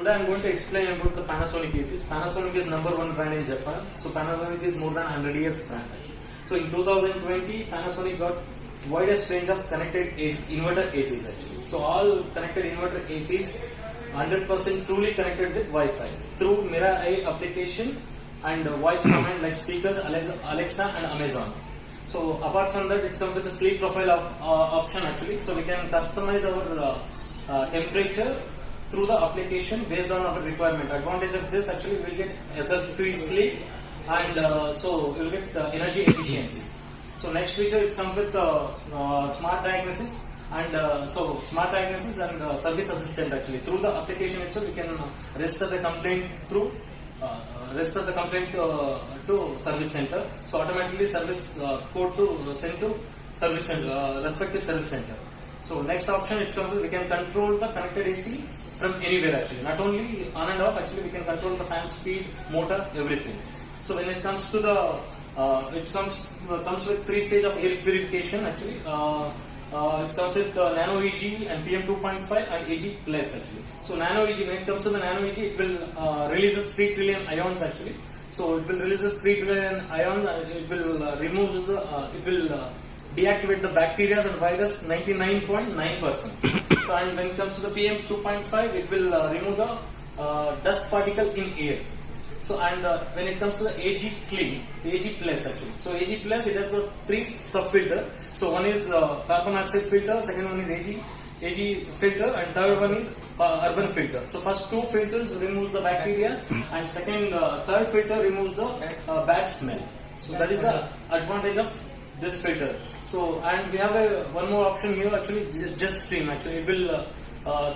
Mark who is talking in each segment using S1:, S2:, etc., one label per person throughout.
S1: Today I'm going to explain about the Panasonic ACs. Panasonic is number one brand in Japan. So Panasonic is more than 100 years brand. So in 2020, Panasonic got widest range of connected inverter ACs actually. So all connected inverter ACs 100% truly connected with Wi-Fi through Mirai application and voice command like speakers, Alexa and Amazon. So apart from that, it comes with a sleep profile option actually. So we can customize our temperature through the application based on our requirement. Advantage of this actually we'll get free sleep and so we'll get energy efficiency. So next feature it comes with smart diagnosis and smart diagnosis and service assistant actually. Through the application itself we can register the complaint through to service center. So automatically service code to send to service center, respective service center. So next option it comes with we can control the connected AC from anywhere actually. Not only on and off actually we can control the fan speed, motor, everything. So when it comes to the it comes with 3 stages of air purification actually. It comes with Nano EG and PM 2.5 and AG Plus actually. So Nano EG, when it comes to the Nano EG, it will releases 3 trillion ions actually. So it will releases 3 trillion ions and it will remove deactivate the bacteria and virus 99.9%. So and when it comes to the PM 2.5, it will remove the dust particle in air. So and when it comes to the AG Clean, AG Plus actually. So AG Plus it has got 3 sub filter. So one is carbon dioxide filter, second one is AG filter, and third one is urban filter. So first 2 filters remove the bacteria, and third filter removes the bad smell. So that is the advantage of this filter. So and we have one more option here actually, jet stream actually. It will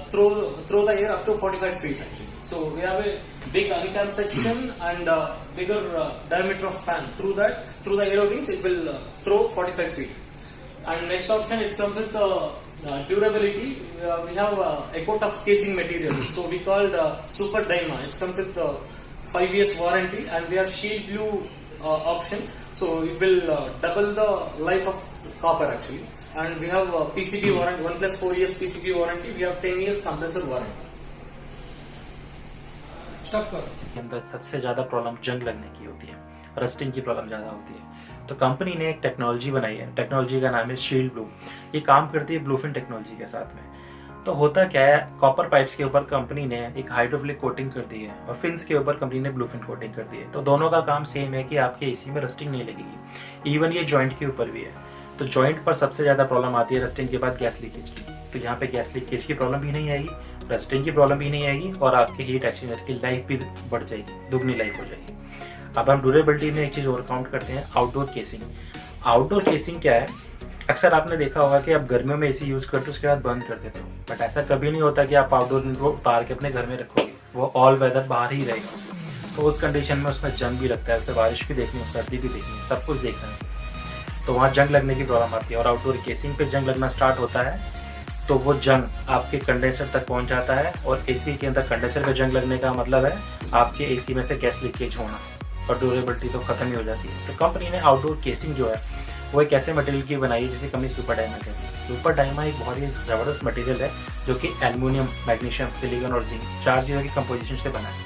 S1: throw the air up to 45 feet actually. So we have a big honeycomb section and bigger diameter of fan. Through the aero wings it will throw 45 feet. And next option it comes with durability. We have EcoTough casing material. So we called Super Dyma. It comes with 5 years warranty and we have Shield Blue option. So it will double the life of copper actually. And we have PCB warranty, 1 plus 4 years PCB warranty. We have 10 years compressor warranty.
S2: Stop करो। अंदर सबसे ज़्यादा problem जंग लगने की होती है, rusting की प्रॉब्लम ज़्यादा होती है। तो कंपनी ने एक टेक्नोलॉजी बनाई है, टेक्नोलॉजी का नाम है शील्ड ब्लू। ये काम करती है ब्लूफिन टेक्नोलॉजी के साथ में। तो होता क्या है, कॉपर पाइप्स के ऊपर कंपनी ने एक हाइड्रोफ्लिक कोटिंग कर दी है और फिन्स के ऊपर कंपनी ने ब्लूफिन कोटिंग कर दी है। तो दोनों का काम सेम है कि आपके एसी में रस्टिंग नहीं लगेगी। इवन ये जॉइंट के ऊपर भी है। तो जॉइंट पर सबसे ज़्यादा प्रॉब्लम आती है रस्टिंग के बाद गैस लीकेज की। तो यहाँ पे गैस लीकेज की प्रॉब्लम भी नहीं आएगी, रस्टिंग की प्रॉब्लम भी नहीं आएगी और आपके हीट एक्सचेंजर की लाइफ भी बढ़ जाएगी, दुगनी लाइफ हो जाएगी। अब हम ड्यूरेबिलिटी में एक चीज़ और काउंट करते हैं, आउटडोर केसिंग। आउटडोर केसिंग क्या है, अक्सर आपने देखा होगा कि आप गर्मियों में एसी यूज़ करते हो उसके बाद बंद कर देते हो, बट ऐसा कभी नहीं होता कि आप आउटडोर को उतार के अपने घर में रखोगे। वो ऑल वेदर बाहर ही रहेगा। तो उस कंडीशन में उसमें जंग भी लगता है, उससे बारिश भी देखनी है, सर्दी भी देखनी है, सब कुछ देखना है। तो वहाँ जंग लगने की प्रॉब्लम आती है और आउटडोर केसिंग पे जंग लगना स्टार्ट होता है तो वो जंग आपके कंडेंसर तक पहुँच जाता है और एसी के अंदर कंडेंसर पे जंग लगने का मतलब है आपके एसी में से गैस लीकेज होना और ड्यूरेबिलिटी तो खत्म ही हो जाती है। तो कंपनी ने आउटडोर केसिंग जो है वो एक ऐसे मटेरियल की बनाई है जिसे कंपनी सुपर डायमा कहती है। सुपर डायमा एक बहुत ही ज़बरदस्त मटेरियल है जो कि एल्युमिनियम, मैग्नीशियम, सिलिकॉन और जिंक 4 चीज़ों की कंपोजिशन से बना है।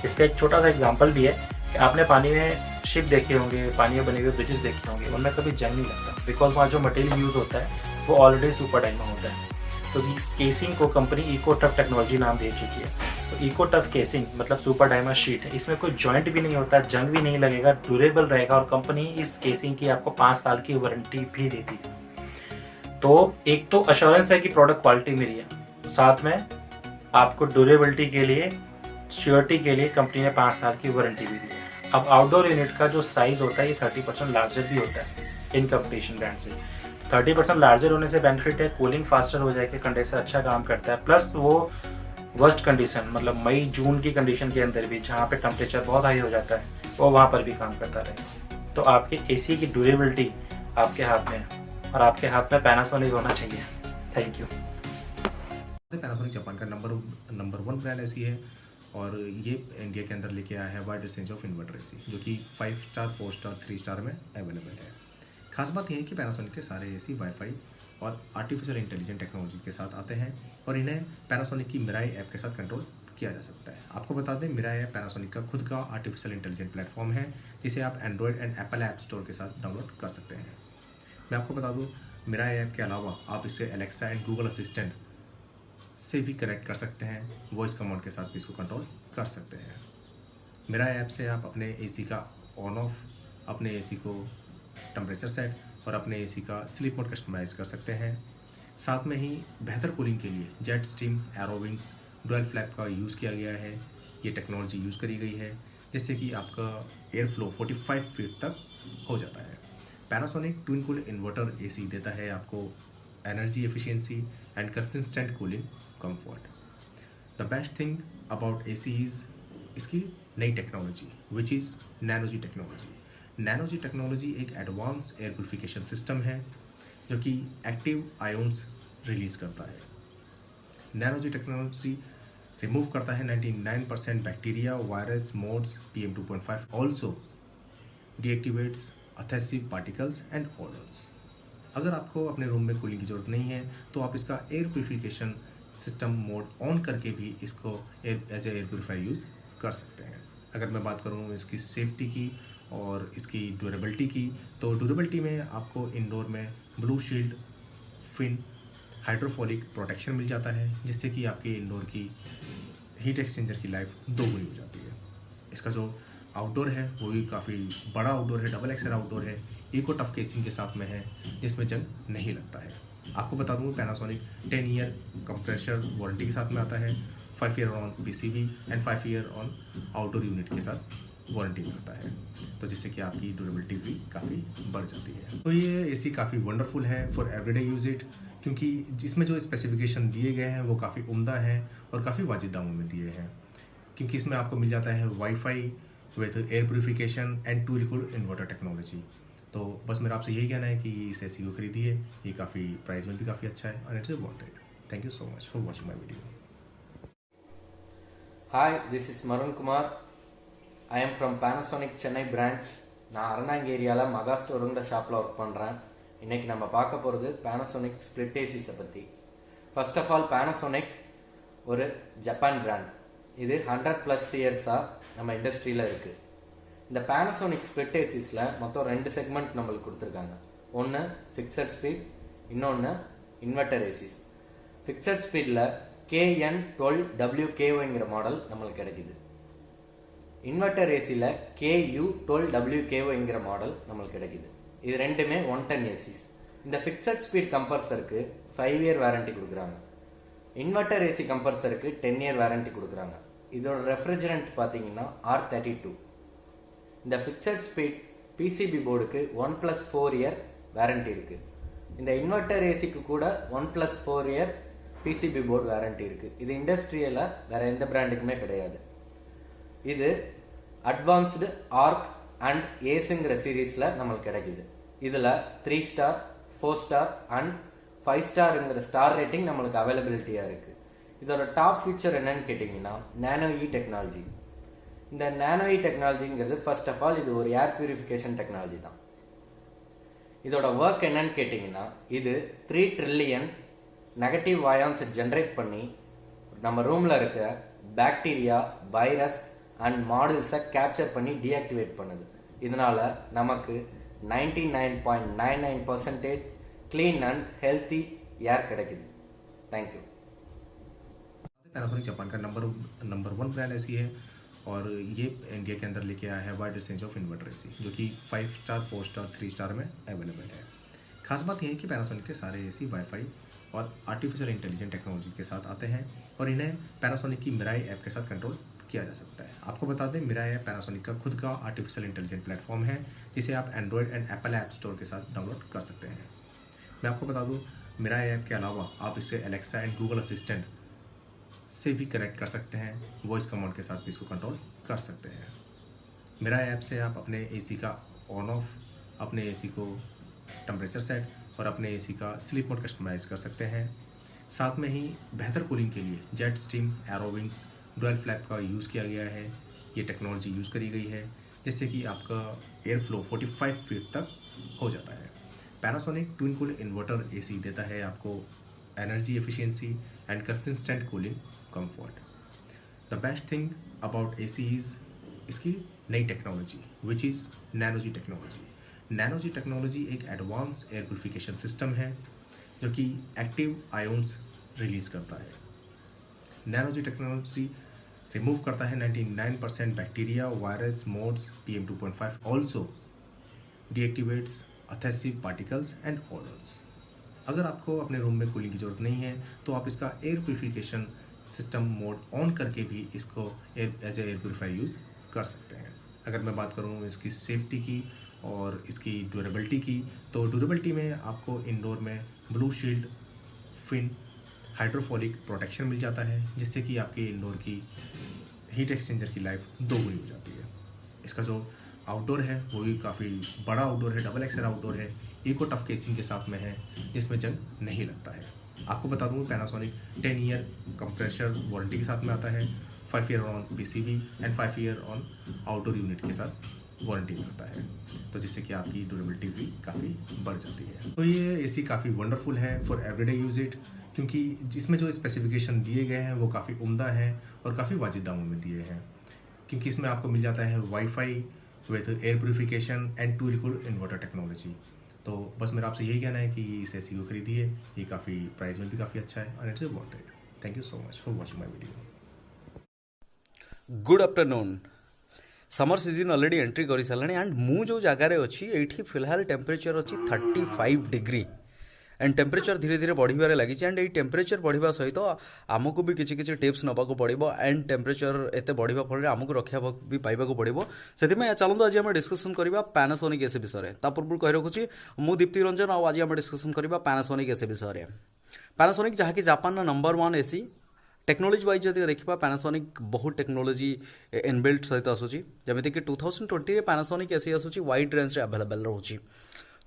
S2: इसका एक छोटा सा एग्जाम्पल भी है कि आपने पानी में शिप देखे होंगे, पानी में बने हुए ब्रिजेस देखे होंगे, उनमें कभी जंग नहीं लगता बिकॉज वहाँ जो मटेरियल यूज़ होता है वो ऑलरेडी सुपर डायमा होता है। तो इस केसिंग को कंपनी इकोटफ टेक्नोलॉजी नाम दे चुकी है। तो इकोटफ केसिंग मतलब सुपर डायमा शीट है, इसमें कोई जॉइंट भी नहीं होता, जंग भी नहीं लगेगा, ड्यूरेबल रहेगा और कंपनी इस केसिंग की आपको 5 साल की वारंटी भी देती है। तो एक तो अश्योरेंस है कि प्रोडक्ट क्वालिटी मेरी है, साथ में आपको ड्यूरेबिलिटी के लिए, श्योरिटी के लिए कंपनी ने 5 साल की वारंटी भी दी है। अब आउटडोर यूनिट का जो साइज होता है ये 30% लार्जर भी होता है इन कंपटीशन ब्रांड से। 30% लार्जर होने से बेनिफिट है, कूलिंग फास्टर हो जाएगी, कंडेंसर अच्छा काम करता है, प्लस वो वर्स्ट कंडीशन मतलब मई जून की कंडीशन के अंदर भी जहाँ पे टेम्परेचर बहुत हाई हो जाता है वो वहाँ पर भी काम करता रहेगा। तो आपके एसी की ड्यूरेबिलिटी आपके हाथ में है और आपके हाथ में पैनासोनिक होना चाहिए। Thank you.
S3: पैनासोनिक जापान का नंबर 1 ब्रांड एसी है और ये इंडिया के अंदर लेके आया है wide range of inverter AC जो कि 5 स्टार, 4 स्टार, 3 स्टार में अवेलेबल है। खास बात यह है कि पैनासोनिक के सारे एसी वाईफाई और आर्टिफिशियल इंटेलिजेंस टेक्नोलॉजी के साथ आते हैं और इन्हें पैनासोनिक की मिराई ऐप के साथ कंट्रोल किया जा सकता है। आपको बता दें, मेरा ऐप पैनासोनिक का खुद का आर्टिफिशियल इंटेलिजेंट प्लेटफॉर्म है, जिसे आप Android and Apple app store के साथ डाउनलोड कर सकते हैं। मैं आपको बता दूं, मेरा ऐप के अलावा आप इसे एलेक्सा एंड गूगल असिस्टेंट से भी कनेक्ट कर सकते हैं। वॉइस कमांड के साथ भी इसको कंट्रोल कर सकते हैं। मेरा ऐप से आप अपने एसी का ऑन ऑफ, अपने एसी को टेम्परेचर सेट और अपने एसी का स्लीप मोड कस्टमाइज कर सकते हैं। साथ में ही बेहतर कूलिंग के लिए जेट स्ट्रीम एरोविंग्स डुअल फ्लैप का यूज़ किया गया है। ये टेक्नोलॉजी यूज़ करी गई है जिससे कि आपका एयर फ्लो 45 फीट तक हो जाता है। Panasonic twin cool inverter AC देता है आपको energy efficiency and consistent cooling comfort. The best thing about AC is इसकी नई technology which is nanoe G technology. Nanoe G technology एक एडवांस एयर प्यूरिफिकेशन सिस्टम है जो कि एक्टिव आयोन्स रिलीज़ करता है। नैनोजी टेक्नोलॉजी रिमूव करता है 99% bacteria, virus, moulds, PM 2.5 also deactivates adhesive particles and odours. अगर आपको अपने रूम में कूलिंग की ज़रूरत नहीं है तो आप इसका air purification system mode on करके भी इसको as a air purifier use कर सकते हैं। अगर मैं बात करूँ इसकी सेफ्टी की और इसकी ड्यूरेबिलिटी की, तो ड्यूरेबिलिटी में आपको इंडोर में ब्लू शील्ड फिन हाइड्रोफोलिक प्रोटेक्शन मिल जाता है, जिससे कि आपके इंडोर की हीट एक्सचेंजर की लाइफ दोगुनी हो जाती है। इसका जो आउटडोर है वो भी काफ़ी बड़ा आउटडोर है, डबल एक्सल आउटडोर है, इको टफ केसिंग के साथ में है जिसमें जंग नहीं लगता है। आपको बता दूँ, पैनासोनिक 10 ईयर कंप्रेशर वारंटी के साथ में आता है, 5 year on PCB and 5 year on outdoor unit के साथ वारंटी मिलता है, तो जिससे कि आपकी ड्यूरेबिलिटी भी काफ़ी बढ़ जाती है। तो ये एसी काफ़ी वंडरफुल है फॉर एवरीडे यूज इट, क्योंकि जिसमें जो स्पेसिफिकेशन दिए गए हैं वो काफ़ी उम्दा हैं और काफ़ी वाजिब दामों में दिए हैं। क्योंकि इसमें आपको मिल जाता है WiFi with air purification and twin cool inverter technology. तो बस मेरा आपसे यही कहना है कि इस एसी को खरीदिए, ये काफ़ी प्राइस में भी काफ़ी अच्छा है और it's worth it. Thank you so much for watching my video.
S4: Hi, this is Marun Kumar. I am from Panasonic Chennai branch. நான் அரணாங்க ஏரியாவில் மகா ஸ்டோருங்கிற ஷாப்பில் ஒர்க் பண்ணுறேன். இன்றைக்கி நம்ம பார்க்க போகிறது பேனசோனிக் ஸ்பிளிட் ஏசிஸை பற்றி. ஃபர்ஸ்ட் ஆஃப் ஆல், பேனசோனிக் ஒரு ஜப்பான் பிராண்ட். இது 100+ இயர்ஸாக நம்ம இண்டஸ்ட்ரியில் இருக்குது. இந்த பேனசோனிக் ஸ்பிளிட் ஏசிஸில் மொத்தம் 2 செக்மெண்ட் நம்மளுக்கு கொடுத்துருக்காங்க. ஒன்று ஃபிக்ஸட் ஸ்பீட், இன்னொன்று இன்வெர்டர் ஏசிஸ். ஃபிக்ஸட் ஸ்பீடில் KN12WKOங்கிற மாடல் நம்மளுக்கு கிடைக்குது. இன்வெர்டர் ஏசியில் KU12WKOங்கிற மாடல் நம்மளுக்கு கிடைக்குது. இது ரெண்டுமே 110 ஏசிஸ். இந்த ஃபிக்ஸட் ஸ்பீட் கம்ப்ரஸருக்கு 5 இயர் வாரண்டி கொடுக்குறாங்க. இன்வெர்டர் ஏசி கம்ப்ரஸருக்கு 10 இயர் வாரண்டி கொடுக்குறாங்க. இதோட ரெஃப்ரிஜரண்ட் பார்த்தீங்கன்னா R32. இந்த ஃபிக்ஸட் ஸ்பீட் PCB போர்டுக்கு 1+4 இயர் வாரண்டி இருக்கு. இந்த இன்வெர்டர் ஏசிக்கு கூட 1+4 இயர் PCB போர்டு வாரண்டி இருக்கு. இது இண்டஸ்ட்ரியல வேற எந்த பிராண்டுக்குமே கிடையாது. இது அட்வான்ஸ்டு ஆர்க் அண்ட் ஏஸ்ங்கிற சீரீஸ்ல நம்மளுக்கு கிடைக்குது. இதுல 3 ஸ்டார், 4 ஸ்டார் அண்ட் 5 ஸ்டார்ங்கிற ஸ்டார் ரேட்டிங் நம்மளுக்கு அவைலபிலிட்டியா இருக்கு. இதோட டாப் ஃபீச்சர் என்னன்னு கேட்டீங்கன்னா நானோ இ டெக்னாலஜி. இந்த நானோ இ டெக்னாலஜிங்கிறது ஃபர்ஸ்ட் ஆஃப் ஆல் இது ஒரு ஏர் பியூரிஃபிகேஷன் டெக்னாலஜி தான். இதோட ஒர்க் என்னன்னு கேட்டீங்கன்னா, இது 3 ட்ரில்லியன் நெகட்டிவ் அயான்ஸை ஜென்ரேட் பண்ணி நம்ம ரூம்ல இருக்க பாக்டீரியா, வைரஸ் அண்ட் மாடுல்ஸை கேப்சர் பண்ணி டீஆக்டிவேட் பண்ணுது. இதனால நமக்கு 99.99% क्लीन एंड हेल्थी एयर கிடைக்குது. Thank you.
S3: पैनासोनिक जापान का नंबर 1 ब्रांड ऐसी है और ये इंडिया के अंदर लेके आया है wide range of inverter AC, जो कि 5 स्टार, 4 स्टार, 3 स्टार में अवेलेबल है। खास बात यह है कि पैनासोनिक के सारे एसी वाईफाई और आर्टिफिशियल इंटेलिजेंट टेक्नोलॉजी के साथ आते हैं और इन्हें पैनासोनिक की मिराई ऐप के साथ कंट्रोल किया जा सकता है। आपको बता दें, मिराई ऐप पैनासोनिक का खुद का आर्टिफिशियल इंटेलिजेंट प्लेटफॉर्म है, जिसे आप Android and Apple app store के साथ डाउनलोड कर सकते हैं। मैं आपको बता दूं, मिराई ऐप के अलावा आप इसे एलेक्सा एंड गूगल असिस्टेंट से भी कनेक्ट कर सकते हैं। वॉइस कमांड के साथ भी इसको कंट्रोल कर सकते हैं। मिराई ऐप से आप अपने एसी का ऑन ऑफ, अपने एसी को टेम्परेचर सेट और अपने एसी का स्लीप मोड कस्टमाइज कर सकते हैं। साथ में ही बेहतर कूलिंग के लिए जेट स्ट्रीम एरोविंग्स डुअल फ्लैप का यूज़ किया गया है। ये टेक्नोलॉजी यूज़ करी गई है जिससे कि आपका एयर फ्लो 45 फीट तक हो जाता है। Panasonic twin cool inverter AC देता है आपको energy efficiency and consistent cooling comfort. The best thing about AC is इसकी नई technology which is nanoe G technology. Nanoe G technology एक एडवांस एयर प्योरिफिकेशन सिस्टम है जो कि एक्टिव आयोन्स रिलीज़ करता है। नैनोजी टेक्नोलॉजी रिमूव करता है 99% bacteria, virus, moulds, PM2.5, also deactivates adhesive particles and odours. अगर आपको अपने रूम में कूलिंग की ज़रूरत नहीं है तो आप इसका air purification system mode on करके भी इसको as a air purifier use कर सकते हैं। अगर मैं बात करूँ इसकी सेफ्टी की और इसकी ड्यूरेबिलिटी की, तो ड्यूरेबिलिटी में आपको इंडोर में ब्लू शील्ड फिन हाइड्रोफोलिक प्रोटेक्शन मिल जाता है, जिससे कि आपकी इंडोर की हीट एक्सचेंजर की लाइफ दोगुनी हो जाती है। इसका जो आउटडोर है वो भी काफ़ी बड़ा आउटडोर है, डबल एक्सल आउटडोर है, इको टफ केसिंग के साथ में है, जिसमें जंग नहीं लगता है। आपको बता दूँ पैनासोनिक 10 ईयर कंप्रेसर वारंटी के साथ में आता है, 5 year on PCB and 5 year on outdoor unit के साथ वारंटी में आता है, तो जिससे कि आपकी ड्यूरेबिलिटी भी काफ़ी बढ़ जाती है। तो ये AC काफ़ी वंडरफुल है फॉर एवरीडे यूज इट, क्योंकि जिसमें जो स्पेसिफिकेशन दिए गए हैं वो काफ़ी उम्दा हैं और काफ़ी वाजिब दामों में दिए हैं, क्योंकि इसमें आपको मिल जाता है WiFi with air purification and two liquid inverter technology. तो बस मेरा आपसे यही कहना है कि इस AC को खरीदिए, ये काफ़ी प्राइस में भी काफ़ी अच्छा है और it's worth it. Thank you so much for watching my video.
S5: Good afternoon. Summer season already entry कर सारे एंड मु जो जगार अच्छी ये फिलहाल टेम्परेचर अच्छी 35 डिग्री एंड टेम्परेचर धीरे धीरे बढ़िबार लगी एंड ये टेम्परेचर बढ़िबा सहित आमको भी किसी किसी टिप्स नबाक पड़ो एंड टेम्परेचर एत बढ़िबा फल आमको रक्षा भी पाइबा पड़ो। से चलते आज आम डिस्कसन करवा पैनासोनिक AC विषय। ता पूर्व कही रखुच्छी मु दीप्ति रंजन आज आम डिस्कसन करवा पैनासोनिक AC विषय। पैनासोनिक जहाँकि Japan number 1 AC technology wise जब देखा पैनासोनिक बहुत टेक्नोलोजी इनबिल्ट सहित आसूची, जमीक 2020 पैनासोनिक AC आसूची वाइड रेंज रे अवेलेबल रोची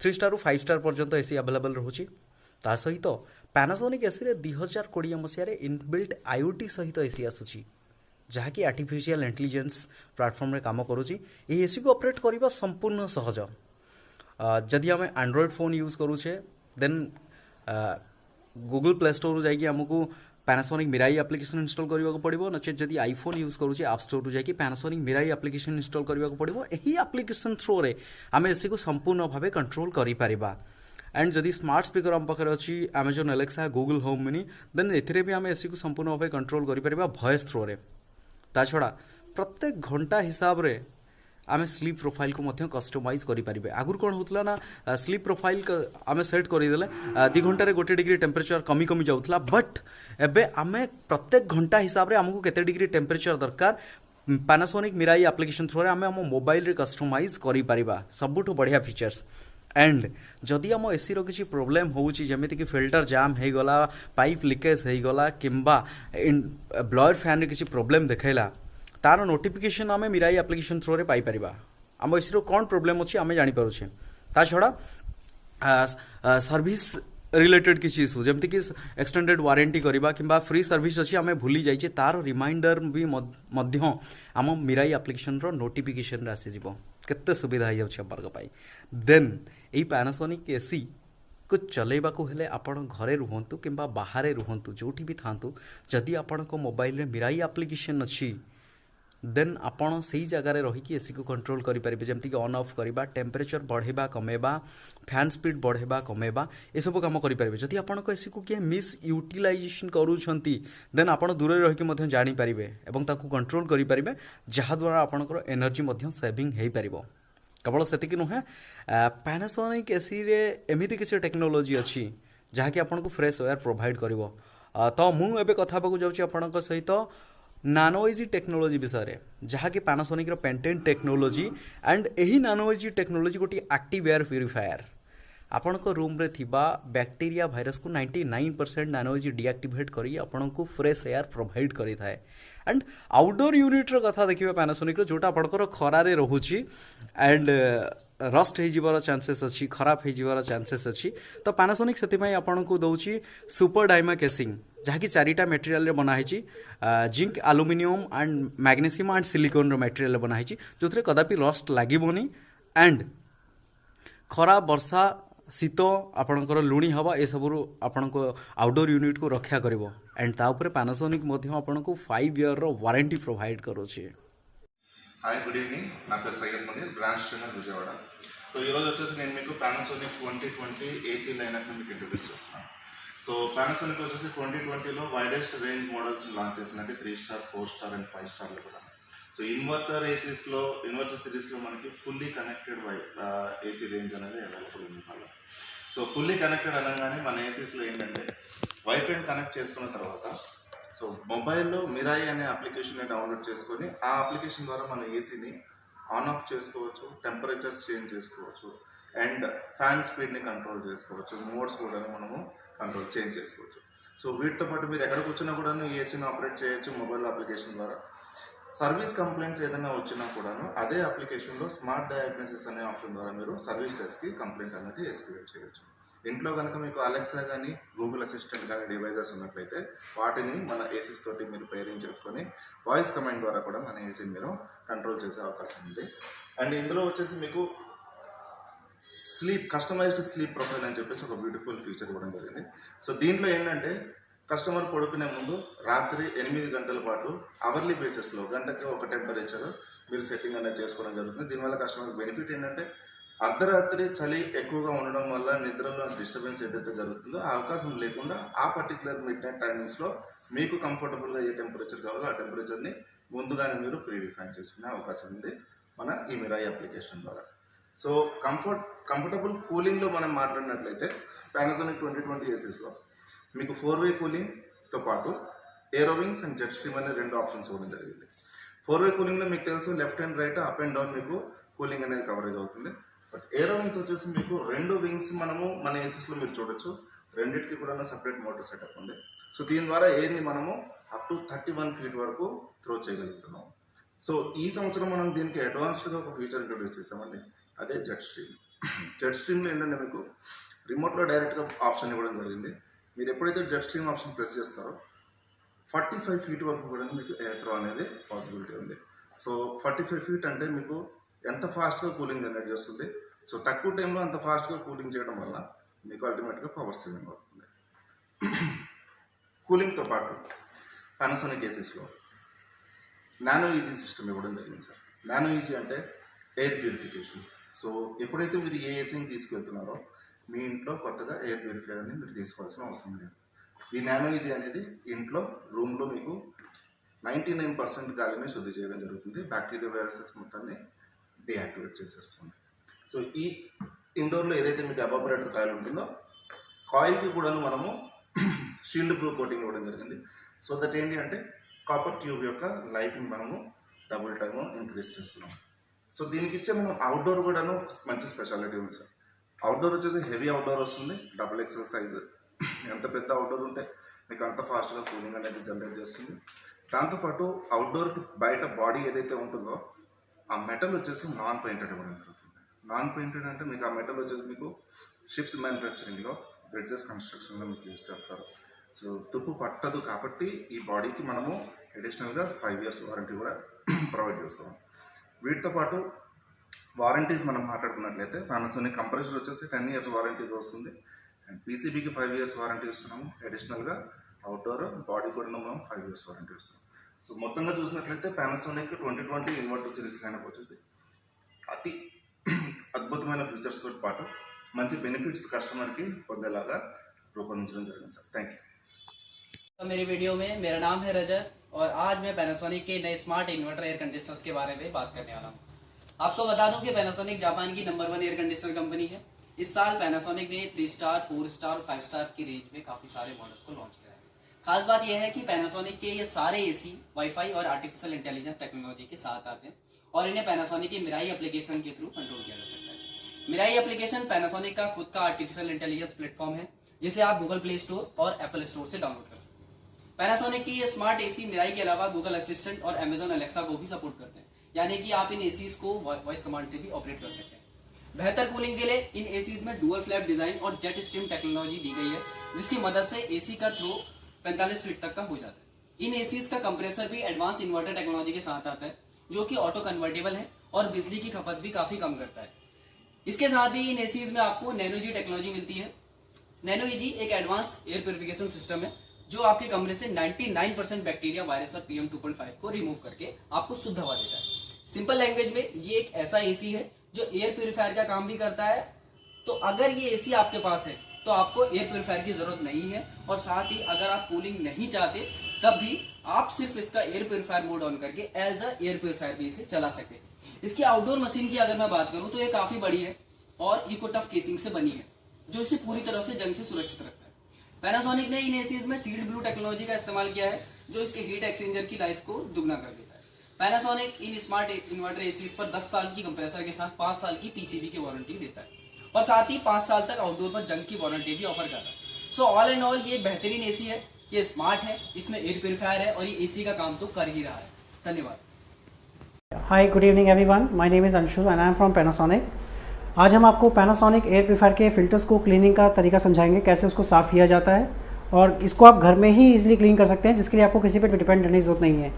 S5: 3 स्टार 5 स्टार पर्यंत AC अवेलेबल रोची। ता सहित पैनासोनिक AC रे 2020 मसीह इनबिल्ट IoT सहित AC आसूची जहाँकि आर्टिफिशियल इंटेलिजेंस प्लेटफॉर्म रे काम करुची। ये AC को ऑपरेट करबा संपूर्ण सहज। जदि आम एंड्रॉयड फोन यूज करूचे देन गूगल प्ले स्टोर जाइए आमको पैनासोनिक मिराई एप्लिकेशन इंस्टॉल करने को पड़ो, नचेत जदि आईफोन यूज करुचे आप स्टोर जाकि पैनासोनिक मिराई एप्लिकेशन इंस्टॉल करने को पड़ो। यही एप्लिकेशन थ्रो रे आम AC को संपूर्ण भाव कंट्रोल करिपारिबा। एंड जदि स्मार्ट स्पीकर आम पाखे अच्छी Amazon Alexa, Google home mini then एथिरे भी आम AC को संपूर्ण भाव कंट्रोल करिपारिबा वॉइस थ्रो रे। ता छड़ा प्रत्येक घंटा हिसाब रे आम स्लीप प्रोफाइल को मध्य कस्टमाइज करें। आगुरी कौन होता ना स्लीप प्रोफाइल आम सेट करदेले 2 घंटे 1 डिग्री टेम्परेचर कमी कमी जाऊला, बट एबे आम प्रत्येक घंटा हिसाब रे आमको केते डिग्री टेम्परेचर दरकार पैनासोनिक मिराई एप्लिकेशन थ्रो आम आम मोबाइल रे कस्टमाइज करें। सबुठ बढ़िया फीचर्स। एंड जदि आम AC रो किसी प्रोब्लेम होउची जेमिति कि फिल्टर जाम हो गला, पाइप लीकेज हो गला किंबा ब्लोअर फैन रे किसी प्रोब्लेम देखैला तार नोटिफिकेशन आम मिराई एप्लिकेशन थ्रो रे पाई परिबा। आम AC रो कौन प्रोब्लेम अच्छी आम जानी पारुछे। ता छड़ा सर्विस रिलेटेड किसी इशू जमती कि एक्सटेंडेड वारंटी करवा किंबा फ्री सर्विस अच्छी आम भूली जाइए तार रिमाइंडर भी मध्य आम मिराई एप्लिकेशन रो नोटिफिकेशन आसीज केते सुविधा हो जाए। देन यही पैनासोनिक AC को चलेबा को हेले आपण घरे रुहंतु किंबा बाहरे रुहंतु जोठी भी थांतु, जदि आपण को मोबाइल रे मिराई एप्लिकेशन अच्छी देन आपण सही जगार रहीकि AC को कंट्रोल करेंगे, जमती ऑन ऑफ करवा, टेम्परेचर बढ़ेबा कमेबा, फैन स्पीड बढ़ेबा कमेबा ये सब काम करेंगे। जदि आपण को AC को किए मिस यूटिलाइजेशन करूछंती देन आपण दूर रहीकि मध्य जानि पारिबे एवं ताकू कंट्रोल करेंगे, जहाँ द्वारा आपणकर एनर्जी मध्य सेविंग हो पारिबो। केवल सेतिक नुहे पैनासोनिक AC रे एमिति किसी टेक्नोलोजी अच्छी जहाँकि आपको फ्रेश एयर प्रोवाइड करिवो। तो मु एबे कथा हेबाकु जाउछि आपणक सहित नानोइजी टेक्नोलोजी विषय जहाँकि पैनासोनिक रो पेटेंट टेक्नोलोजी एंड यही नानोइजी टेक्नोलोजी गोटे एक्टिव एयर प्यूरीफायर आपण रूम रे थिबा बैक्टीरिया भाइरस को 99% नानोइजी डीएक्टिवेट करी आपण को फ्रेश एयर प्रोवाइड करी थाए। एंड आउटडोर यूनिट रो कथा देखिबा पैनासोनिक रो जोटा आपणकर खरारे रहुची एंड रस्ट हो जिबार चांसेस अच्छी, खराब हो जिबार चांसेस अच्छी। तो पैनासोनिक सेतिपई आपण को दउची सुपर डायमा केसिंग जहाँकि 4टा मटेरियल रे बना है, zinc, aluminium and magnesium and silicon raw material बना है, जो कदापि रस्ट लागिबोनी एंड खरा वर्षा शीत आपणकर लुणी हवा ए सबुरु आपणको आउटडोर यूनिट को रक्षा करिवो एंड ताऊपर पैनासोनिक मध्य आपणको 5 इयर रो वारंटी प्रोवाइड करोछि।
S6: హాయ్ గుడ్ ఈవినింగ్, నా పేరు Syed Muneer, branch trainer Vijayawada. So ఈరోజు వచ్చేసి నేను మీకు పానాసోనిక్ 2020 ఏసీ లైనప్ మీకు ఇంట్రడ్యూస్ చేస్తున్నాను. సో పానాసోనిక్ వచ్చేసి 2020లో వైడెస్ట్ రేంజ్ మోడల్స్ లాంచ్ చేసిందంటే 3 స్టార్, 4 స్టార్ అండ్ 5 స్టార్లు కూడా. సో ఇన్వర్టర్ సిరీస్లో మనకి ఫుల్లీ కనెక్టెడ్ ఏసీ రేంజ్ అనేది అవైలబుల్ ఉంది మళ్ళీ. సో ఫుల్లీ కనెక్టెడ్ అనగానే మన ఏసీస్లో ఏంటంటే వైఫైని కనెక్ట్ చేసుకున్న తర్వాత సో మొబైల్లో మిరాయి అనే అప్లికేషన్ని డౌన్లోడ్ చేసుకొని ఆ అప్లికేషన్ ద్వారా మన ఏసీని ఆన్ ఆఫ్ చేసుకోవచ్చు, టెంపరేచర్స్ చేంజ్ చేసుకోవచ్చు అండ్ ఫ్యాన్ స్పీడ్ని కంట్రోల్ చేసుకోవచ్చు, మోడ్స్ కూడా మనము చేంజ్ చేసుకోవచ్చు. సో వీటితో పాటు మీరు ఎక్కడికి వచ్చినా కూడా ఈ ఏసీని ఆపరేట్ చేయొచ్చు మొబైల్ అప్లికేషన్ ద్వారా. సర్వీస్ కంప్లైంట్స్ ఏదైనా వచ్చినా కూడాను అదే అప్లికేషన్లో స్మార్ట్ డయాగ్నోసిస్ అనే ఆప్షన్ ద్వారా మీరు సర్వీస్ డెస్క్కి కంప్లైంట్ అనేది ఎస్కలేట్ చేయొచ్చు. ఇంట్లో కనుక మీకు అలెక్సా కానీ గూగుల్ అసిస్టెంట్ కానీ డివైజెస్ ఉన్నట్లయితే వాటిని మన ఏసీస్ తోటి మీరు పేరింగ్ చేసుకొని వాయిస్ కమాండ్ ద్వారా కూడా మన ఏసీని మీరు కంట్రోల్ చేసే అవకాశం ఉంది. అండ్ ఇందులో వచ్చేసి మీకు కస్టమైజ్డ్ స్లీప్ ప్రొఫైల్ అని చెప్పేసి ఒక బ్యూటిఫుల్ ఫీచర్ ఇవ్వడం జరిగింది. సో దీంట్లో ఏంటంటే కస్టమర్ పడుకునే ముందు రాత్రి 8 గంటల పాటు అవర్లీ బేసిస్లో గంటకి ఒక టెంపరేచర్ మీరు సెట్టింగ్ అనేది చేసుకోవడం జరుగుతుంది. దీనివల్ల కస్టమర్ బెనిఫిట్ ఏంటంటే అర్ధరాత్రి చలి ఎక్కువగా ఉండడం వల్ల నిద్రలో డిస్టర్బెన్స్ ఏదైతే జరుగుతుందో ఆ అవకాశం లేకుండా ఆ పర్టికులర్ మిడ్ నైట్ టైమింగ్స్లో మీకు కంఫర్టబుల్గా ఏ టెంపరేచర్ కావాలో ఆ టెంపరేచర్ని ముందుగానే మీరు ప్రీడిఫైన్ చేసుకునే అవకాశం ఉంది మన ఈ మిరాయి అప్లికేషన్ ద్వారా. సో కంఫర్టబుల్ కూలింగ్లో మనం మాట్లాడినట్లయితే పానాసోనిక్ 2020 ఏసీస్లో మీకు 4-వే కూలింగ్తో పాటు ఏరోవింగ్స్ అండ్ జెట్ స్ట్రీమ్ అనే 2 ఆప్షన్స్ ఇవ్వడం జరిగింది. 4-వే కూలింగ్లో మీకు తెలుసు left and right, up and down మీకు కూలింగ్ అనేది కవరేజ్ అవుతుంది. బట్ ఏరో వింగ్స్ వచ్చేసి మీకు 2 వింగ్స్ మనము మన ఏసీస్లో మీరు చూడొచ్చు, రెండింటికి కూడా సపరేట్ మోటార్ సెటప్ ఉంది. సో దీని ద్వారా ఎయిర్ని మనము అప్ టు 31 ఫీట్ వరకు త్రో చేయగలుగుతున్నాం. సో ఈ సంవత్సరం మనం దీనికి అడ్వాన్స్డ్గా ఒక ఫీచర్ ఇంట్రొడ్యూస్ చేసామండి, అదే జెట్ స్ట్రీమ్. జెట్ స్ట్రీమ్లో ఏంటంటే మీకు రిమోట్లో డైరెక్ట్గా ఆప్షన్ ఇవ్వడం జరిగింది. మీరు ఎప్పుడైతే జెట్ స్ట్రీమ్ ఆప్షన్ ప్రెస్ చేస్తారో 45 ఫీట్ వరకు కూడా మీకు ఎయిర్ త్రో అనేది పాసిబిలిటీ ఉంది. సో 45 ఫీట్ అంటే మీకు ఎంత ఫాస్ట్గా కూలింగ్ జనరేట్ చేస్తుంది. సో తక్కువ టైంలో అంత ఫాస్ట్గా కూలింగ్ చేయడం వల్ల మీకు అల్టిమేట్గా పవర్ సేవింగ్ అవుతుంది. కూలింగ్తో పాటు పానాసోనిక్ ఏసీస్లో నానో ఈజీ సిస్టమ్ ఇవ్వడం జరిగింది సార్. నానో ఈజీ అంటే ఎయిర్ ప్యూరిఫికేషన్. సో ఎప్పుడైతే మీరు ఏ ఏసీని తీసుకెళ్తున్నారో మీ ఇంట్లో కొత్తగా ఎయిర్ ప్యూరిఫైయర్ని మీరు తీసుకోవాల్సిన అవసరం లేదు. ఈ నానో ఈజీ అనేది ఇంట్లో రూమ్లో మీకు 99% గాలిని శుద్ధి చేయడం జరుగుతుంది. బ్యాక్టీరియా వైరసెస్ మొత్తాన్ని డీయాక్టివేట్ చేసేస్తుంది. సో ఈ ఇండోర్లో ఏదైతే మీకు ఎవాపరేటర్ కాయిల్ ఉంటుందో కాయిల్కి కూడా మనము షీల్డ్ ప్రూఫ్ కోటింగ్ ఇవ్వడం జరిగింది. సో దట్ ఏంటి అంటే కాపర్ ట్యూబ్ యొక్క లైఫ్ని మనము డబుల్ టైమ్ ఇంక్రీజ్ చేస్తున్నాం. సో దీనికి ఇచ్చే మనం అవుట్డోర్ కూడాను మంచి స్పెషాలిటీ ఉంది సార్. అవుట్డోర్ వచ్చేసి హెవీ అవుట్డోర్ వస్తుంది, XXL సైజ్. ఎంత పెద్ద అవుట్డోర్ ఉంటే మీకు అంత ఫాస్ట్గా కూలింగ్ అనేది జనరేట్ చేస్తుంది. దాంతోపాటు అవుట్డోర్కి బయట బాడీ ఏదైతే ఉంటుందో ఆ మెటల్ వచ్చేసి నాన్ పెయింటెడ్ ఇవ్వడం జరుగుతుంది. నాన్ పెయింటెడ్ అంటే మీకు ఆ మెటల్ వచ్చేసి మీకు షిప్స్ మ్యానుఫ్యాక్చరింగ్లో, బ్రిడ్జెస్ కన్స్ట్రక్షన్లో మీకు యూజ్ చేస్తారు. సో తుప్పు పట్టదు కాబట్టి ఈ బాడీకి మనము అడిషనల్గా 5 ఇయర్స్ వారంటీ కూడా ప్రొవైడ్ చేస్తాం. వీటితో పాటు వారంటీస్ మనం మాట్లాడుకున్నట్లయితే పానాసోనిక్ కంప్రెసర్ వచ్చేసి 10 ఇయర్స్ వారంటీ వస్తుంది అండ్ పీసీబీకి 5 ఇయర్స్ వారంటీ ఇస్తున్నాము. అడిషనల్గా అవుట్డోర్ బాడీ కూడా మనం 5 ఇయర్స్ వారంటీ ఇస్తున్నాం. సో మొత్తంగా చూసినట్లయితే పానాసోనిక్ 2020 ఇన్వర్టర్ సిరీస్ లైనప్ వచ్చేసి అతి అద్భుతమైన ఫీచర్స్తో పాటు మంచి బెనిఫిట్స్ కస్టమర్కి పొందేలాగా రూపొందించడం జరిగింది సార్. Thank you.
S7: तो मेरी वीडियो में मेरा नाम है रजत और आज मैं पैनासोनिक के नए स्मार्ट इन्वर्टर एयर कंडीशनर्स के बारे में बात करने वाला हूँ. आपको बता दूं कि पैनासोनिक जापान की नंबर 1 एयर कंडीशनर कंपनी है. इस साल पैनासोनिक ने 3 स्टार, 4 स्टार, 5 स्टार की रेंज में काफी सारे मॉडल्स को लॉन्च किया है. खास बात यह है कि पैनासोनिक के ये सारे एसी वाईफाई और आर्टिफिशियल इंटेलिजेंस टेक्नोलॉजी के साथ आते हैं और इन्हें पैनासोनिक के मिराई एप्लीकेशन के थ्रू कंट्रोल किया जा सकता है. मिराई एप्लीकेशन पैनासोनिक का खुद का आर्टिफिशियल इंटेलिजेंस प्लेटफॉर्म है जिसे आप गूगल प्ले स्टोर और एप्पल स्टोर से डाउनलोड कर सकते हैं. पैनासोनिक की ये स्मार्ट एसी मिराई के अलावा गूगल असिस्टेंट और अमेजॉन अलेक्सा को भी सपोर्ट करते हैं, यानी कि आप इन एसीज को वॉइस कमांड से भी ऑपरेट कर सकते हैं. बेहतर कूलिंग के लिए इन एसीज में डुअल फ्लैप डिजाइन और जेट स्ट्रीम टेक्नोलॉजी दी गई है जिसकी मदद से एसी का थ्रो 45 फीट तक का हो जाता है. इन एसीज का कंप्रेसर भी एडवांस इन्वर्टर टेक्नोलॉजी के साथ आता है जो कि ऑटो कन्वर्टेबल है और बिजली की खपत भी काफी कम करता है. इसके साथ ही इन एसीज में आपको नैनो जी टेक्नोलॉजी मिलती है। नैनो जी एक एडवांस एयर प्योरिफिकेशन सिस्टम है जो आपके कमरे से 99% बैक्टीरिया, वायरस और PM 2.5 को रिमूव करके आपको शुद्ध हवा देता है। सिंपल लैंग्वेज में ये एक ऐसा एसी है जो एयर प्योरीफायर का काम भी करता है। तो अगर ये एसी आपके पास है तो आपको एयर प्योरीफायर की जरूरत नहीं है, और साथ ही अगर आप कूलिंग नहीं चाहते तब भी आप सिर्फ इसका एयर प्योरीफायर मोड ऑन करके एज अ एयर प्योरीफायर भी इसे चला सकते हैं। इसकी आउटडोर मशीन की अगर मैं बात करूं तो ये काफी बड़ी है और इको टफ केसिंग से बनी है जो इसे पूरी तरह से जंग से सुरक्षित रखता है। पैनासोनिक ने इन एसीज में सील्ड ब्लू टेक्नोलॉजी का इस्तेमाल किया है जो इसके हीट एक्सचेंजर की लाइफ को दुगना कर देता है। पैनासोनिक इन स्मार्ट इन्वर्टर एसीज पर 10 साल की कंप्रेसर के साथ 5 साल की पीसीबी की वारंटी देता है और साथ ही 5 साल तक आउटडोर पर जंग की वारंटी भी ऑफर करता है। सो ऑल एंड ऑल ये बेहतरीन एसी है, ये स्मार्ट है, इसमें एयर प्योरीफायर है और ये एसी का काम तो कर ही रहा है। धन्यवाद।
S8: Hi, good evening everyone. My name is Anshu and I am from Panasonic. आज हम आपको Panasonic एयर प्योरीफायर के फ़िल्टर्स को क्लीनिंग का तरीका समझाएंगे, कैसे उसको साफ़ किया जाता है, और इसको आप घर में ही इजीली क्लीन कर सकते हैं, जिसके लिए आपको किसी पर डिपेंड रहने की ज़रूरत नहीं है।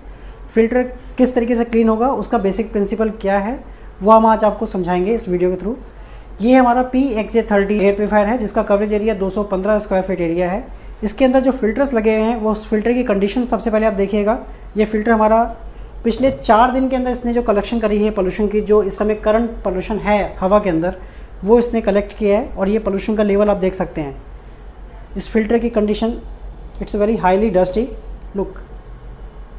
S8: फ़िल्टर किस तरीके से क्लीन होगा, उसका बेसिक प्रिंसिपल क्या है, वो हम आज आपको समझाएंगे इस वीडियो के थ्रू। ये हमारा PXA30 एयर प्योरीफायर है जिसका coverage area 215 square feet area है। इसके अंदर जो फ़िल्टर्स लगे हुए हैं वो उस फ़िल्टर की कंडीशन सबसे पहले आप देखिएगा। ये फ़िल्टर हमारा पिछले 4 दिन के अंदर इसने जो कलेक्शन करी है पोल्यूशन की, जो इस समय करंट पोल्यूशन है हवा के अंदर, वो इसने कलेक्ट किया है और ये पोल्यूशन का लेवल आप देख सकते हैं। इस फिल्टर की condition, it's very highly dusty. Look,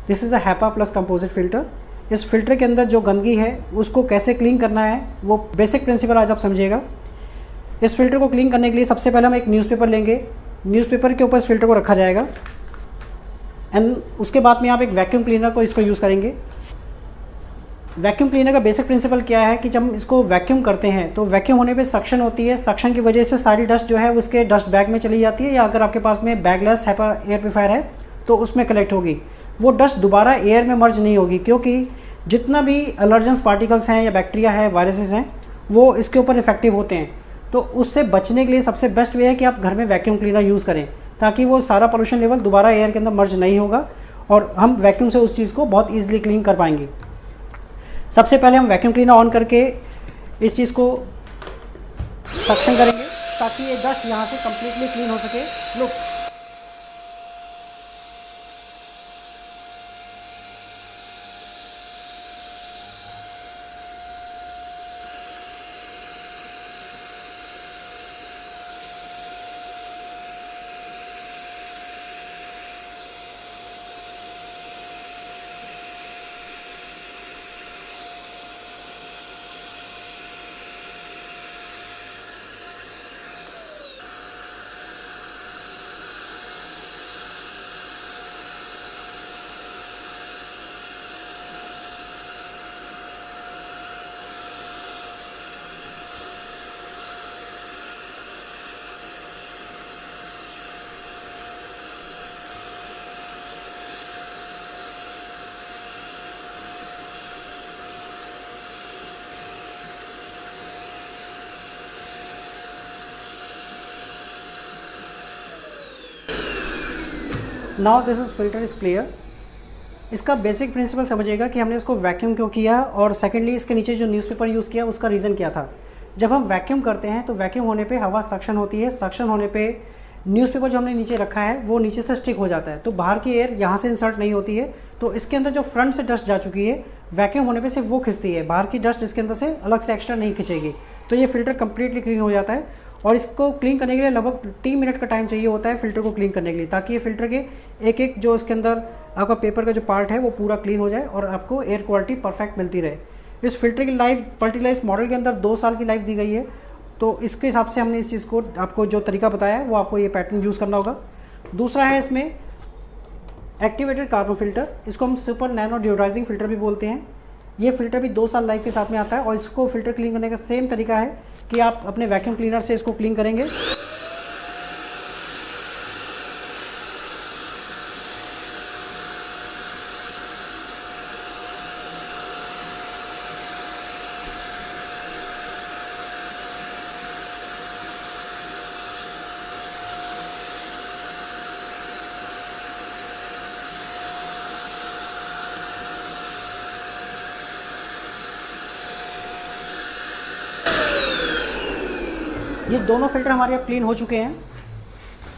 S8: this is a HEPA plus composite filter. इस फिल्टर के अंदर जो गंदगी है उसको कैसे क्लीन करना है वो बेसिक प्रिंसिपल आज आप समझिएगा। इस फिल्टर को क्लीन करने के लिए सबसे पहले हम एक न्यूज़पेपर लेंगे, न्यूज़पेपर के ऊपर इस फिल्टर को रखा जाएगा एंड उसके बाद में आप एक वैक्यूम क्लीनर को इसको यूज़ करेंगे। वैक्यूम क्लीनर का बेसिक प्रिंसिपल क्या है कि जब हम इसको वैक्यूम करते हैं तो वैक्यूम होने पे सक्शन होती है, सक्शन की वजह से सारी डस्ट जो है वो उसके डस्ट बैग में चली जाती है, या अगर आपके पास में बैगलेस हैपा एयर प्योरीफायर है तो उसमें कलेक्ट होगी। वो डस्ट दोबारा एयर में मर्ज नहीं होगी, क्योंकि जितना भी एलर्जेंस पार्टिकल्स हैं या बैक्टीरिया है, वायरसेस हैं, वो इसके ऊपर इफेक्टिव होते हैं। तो उससे बचने के लिए सबसे बेस्ट वे है कि आप घर में वैक्यूम क्लीनर यूज़ करें, ताकि वो सारा पोल्यूशन लेवल दोबारा एयर के अंदर मर्ज नहीं होगा और हम वैक्यूम से उस चीज़ को बहुत ईजिली क्लीन कर पाएंगे। सबसे पहले हम वैक्यूम क्लीनर ऑन करके इस चीज़ को सक्शन करेंगे ताकि ये डस्ट यहाँ से कम्प्लीटली क्लीन हो सके। Look, now this is filter is clear. इसका बेसिक प्रिंसिपल समझिएगा कि हमने इसको वैक्यूम क्यों किया, और सेकेंडली इसके नीचे जो न्यूज़पेपर यूज़ किया उसका रीज़न क्या था। जब हम वैक्यूम करते हैं तो वैक्यूम होने पे हवा सक्शन होती है, सक्शन होने पे न्यूज़पेपर जो हमने नीचे रखा है वो नीचे से स्टिक हो जाता है, तो बाहर की एयर यहाँ से इंसर्ट नहीं होती है। तो इसके अंदर जो फ्रंट से डस्ट जा चुकी है, वैक्यूम होने पे सिर्फ वो खिंचती है, बाहर की डस्ट इसके अंदर से अलग से एक्स्ट्रा नहीं खिंचेगी। तो ये फिल्टर कम्प्लीटली क्लीन हो जाता है, और इसको क्लीन करने के लिए लगभग 3 मिनट का टाइम चाहिए होता है फिल्टर को क्लीन करने के लिए, ताकि ये फिल्टर के एक एक जो इसके अंदर आपका पेपर का जो पार्ट है वो पूरा क्लीन हो जाए और आपको एयर क्वालिटी परफेक्ट मिलती रहे। इस फिल्टर की लाइफ पर्टिकुलर इस मॉडल के अंदर 2 साल की लाइफ दी गई है, तो इसके हिसाब से हमने इस चीज़ को आपको जो तरीका बताया है वो आपको ये पैटर्न यूज़ करना होगा। दूसरा है इसमें एक्टिवेटेड कार्बन फिल्टर, इसको हम सुपर नैनो डिओड्राइजिंग फिल्टर भी बोलते हैं। ये फिल्टर भी 2 साल लाइफ के साथ में आता है, और इसको फिल्टर क्लीन करने का सेम तरीका है कि आप अपने वैक्यूम क्लीनर से इसको क्लीन करेंगे। ये दोनों फ़िल्टर हमारे अब क्लीन हो चुके हैं।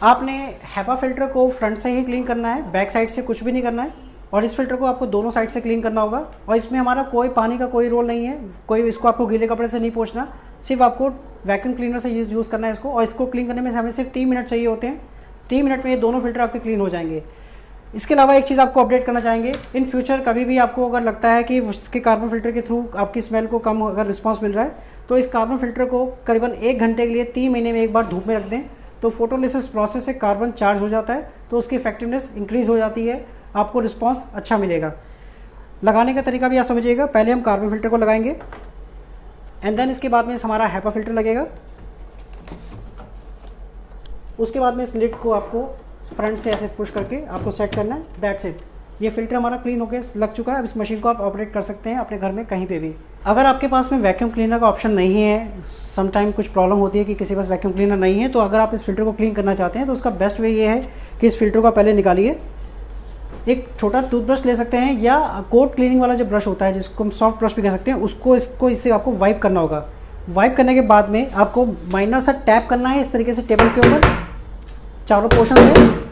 S8: आपने हैपा फ़िल्टर को फ्रंट से ही क्लीन करना है, बैक साइड से कुछ भी नहीं करना है। और इस फ़िल्टर को आपको दोनों साइड से क्लीन करना होगा। और इसमें हमारा कोई पानी का कोई रोल नहीं है, कोई इसको आपको गीले कपड़े से नहीं पोंछना, सिर्फ आपको वैक्यूम क्लीनर से यूज़ करना है इसको। और इसको क्लीन करने में हमें सिर्फ 3 मिनट चाहिए होते हैं। 3 मिनट में ये दोनों फ़िल्टर आपके क्लीन हो जाएंगे। इसके अलावा एक चीज़ आपको अपडेट करना चाहेंगे, इन फ्यूचर कभी भी आपको अगर लगता है कि उसके कार्बन फ़िल्टर के थ्रू आपकी स्मेल को कम अगर रिस्पॉन्स मिल रहा है, तो इस कार्बन फ़िल्टर को करीबन 1 घंटे के लिए 3 महीने में एक बार धूप में रख दें, तो फोटोलिसिस प्रोसेस से कार्बन चार्ज हो जाता है, तो उसकी इफेक्टिवनेस इंक्रीज़ हो जाती है, आपको रिस्पॉन्स अच्छा मिलेगा। लगाने का तरीका भी आप समझिएगा। पहले हम कार्बन फ़िल्टर को लगाएंगे एंड देन इसके बाद में हमारा हैपा फ़िल्टर लगेगा। उसके बाद में इस लिड को आपको फ्रंट से ऐसे पुश करके आपको सेट करना है। That's it. ये फ़िल्टर हमारा क्लीन होकर लग चुका है। अब इस मशीन को आप ऑपरेट कर सकते हैं अपने घर में कहीं पे भी। अगर आपके पास में वैक्यूम क्लीनर का ऑप्शन नहीं है, समटाइम कुछ प्रॉब्लम होती है कि किसी के पास वैक्यूम क्लीनर नहीं है, तो अगर आप इस फ़िल्टर को क्लीन करना चाहते हैं तो उसका बेस्ट वे ये है कि इस फ़िल्टर को पहले निकालिए, एक छोटा टूथब्रश ले सकते हैं या कोट क्लीनिंग वाला जो ब्रश होता है जिसको हम सॉफ्ट ब्रश भी कह सकते हैं, उसको इससे आपको वाइप करना होगा। वाइप करने के बाद में आपको माइनर सा टैप करना है इस तरीके से टेबल के ऊपर चारों पोर्शन से,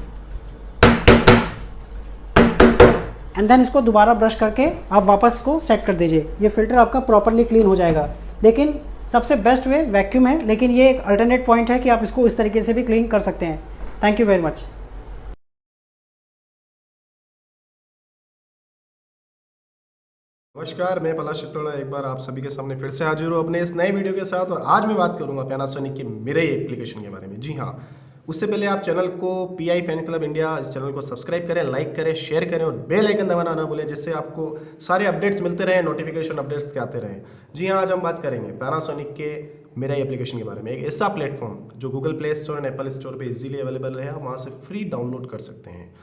S8: एंड देन इसको दोबारा ब्रश करके आप वापस इसको सेट कर दीजिए। ये फ़िल्टर आपका प्रॉपरली क्लीन हो जाएगा। लेकिन सबसे बेस्ट वे वैक्यूम है, लेकिन ये एक अल्टरनेट पॉइंट है कि आप इसको इस तरीके से भी क्लीन कर सकते हैं। Thank you very much.
S9: नमस्कार, मैं पलाश चित्तौड़ा एक बार आप सभी के सामने फिर से हाजिर हूँ अपने इस नए वीडियो के साथ। और आज मैं बात करूँगा पैनासोनिक के मिरई एप्लीकेशन के बारे में। जी हाँ, उससे पहले आप चैनल को पीआई फैन क्लब इंडिया इस चैनल को सब्सक्राइब करें, लाइक करें, शेयर करें और बेल आइकन दबाना ना भूलें, जिससे आपको सारे अपडेट्स मिलते रहें, नोटिफिकेशन अपडेट्स के आते रहें। जी हाँ, आज हम बात करेंगे पैनासोनिक के मिरई एप्लीकेशन के बारे में। एक ऐसा प्लेटफॉर्म जो Google play store and Apple store पर इजीली अवेलेबल है, आप वहाँ से फ्री डाउनलोड कर सकते हैं।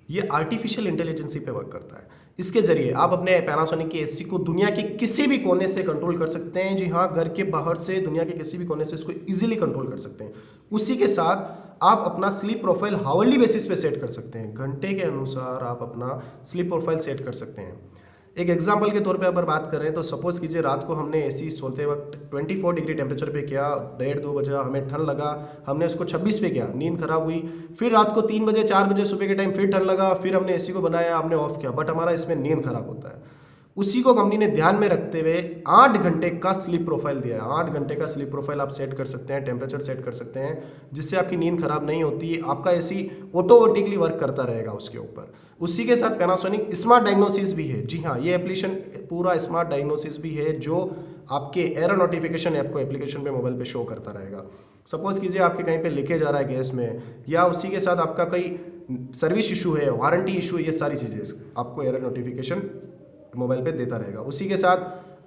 S9: ये आर्टिफिशियल इंटेलिजेंसी पे वर्क करता है। इसके जरिए आप अपने पैनासोनिक के एसी को दुनिया के किसी भी कोने से कंट्रोल कर सकते हैं। जी हाँ, घर के बाहर से दुनिया के किसी भी कोने से इसको इजीली कंट्रोल कर सकते हैं। उसी के साथ आप अपना स्लीप प्रोफाइल हावरली बेसिस पे सेट कर सकते हैं। घंटे के अनुसार आप अपना स्लीप प्रोफाइल सेट कर सकते हैं। एक एग्जाम्पल के तौर पे अगर बात करें तो सपोज कीजिए रात को हमने एसी सोते वक्त 24 डिग्री टेम्परेचर पे किया, 1:30-2 बजे हमें ठंड लगा, हमने उसको 26 पे किया, नींद खराब हुई। फिर रात को 3 बजे 4 बजे सुबह के टाइम फिर ठंड लगा, फिर हमने एसी को बनाया, हमने ऑफ किया, बट हमारा इसमें नींद खराब होता है। उसी को कंपनी ने ध्यान में रखते हुए 8 घंटे का स्लीप प्रोफाइल दिया है। 8 घंटे का स्लीप प्रोफाइल आप सेट कर सकते हैं, टेम्परेचर सेट कर सकते हैं, जिससे आपकी नींद खराब नहीं होती, आपका एसी ऑटोमेटिकली वर्क करता रहेगा उसके ऊपर। उसी के साथ पैनासोनिक स्मार्ट डायग्नोसिस भी है। जी हाँ, ये एप्लीकेशन पूरा स्मार्ट डायग्नोसिस भी है, जो आपके एरर नोटिफिकेशन आपको एप्लीकेशन पे मोबाइल पे शो करता रहेगा। सपोज कीजिए आपके कहीं पे लीकेज आ रहा है गैस में, या उसी के साथ आपका कोई सर्विस इशू है, वारंटी इशू है, ये सारी चीज़ें आपको एरर नोटिफिकेशन मोबाइल पे देता रहेगा। उसी के साथ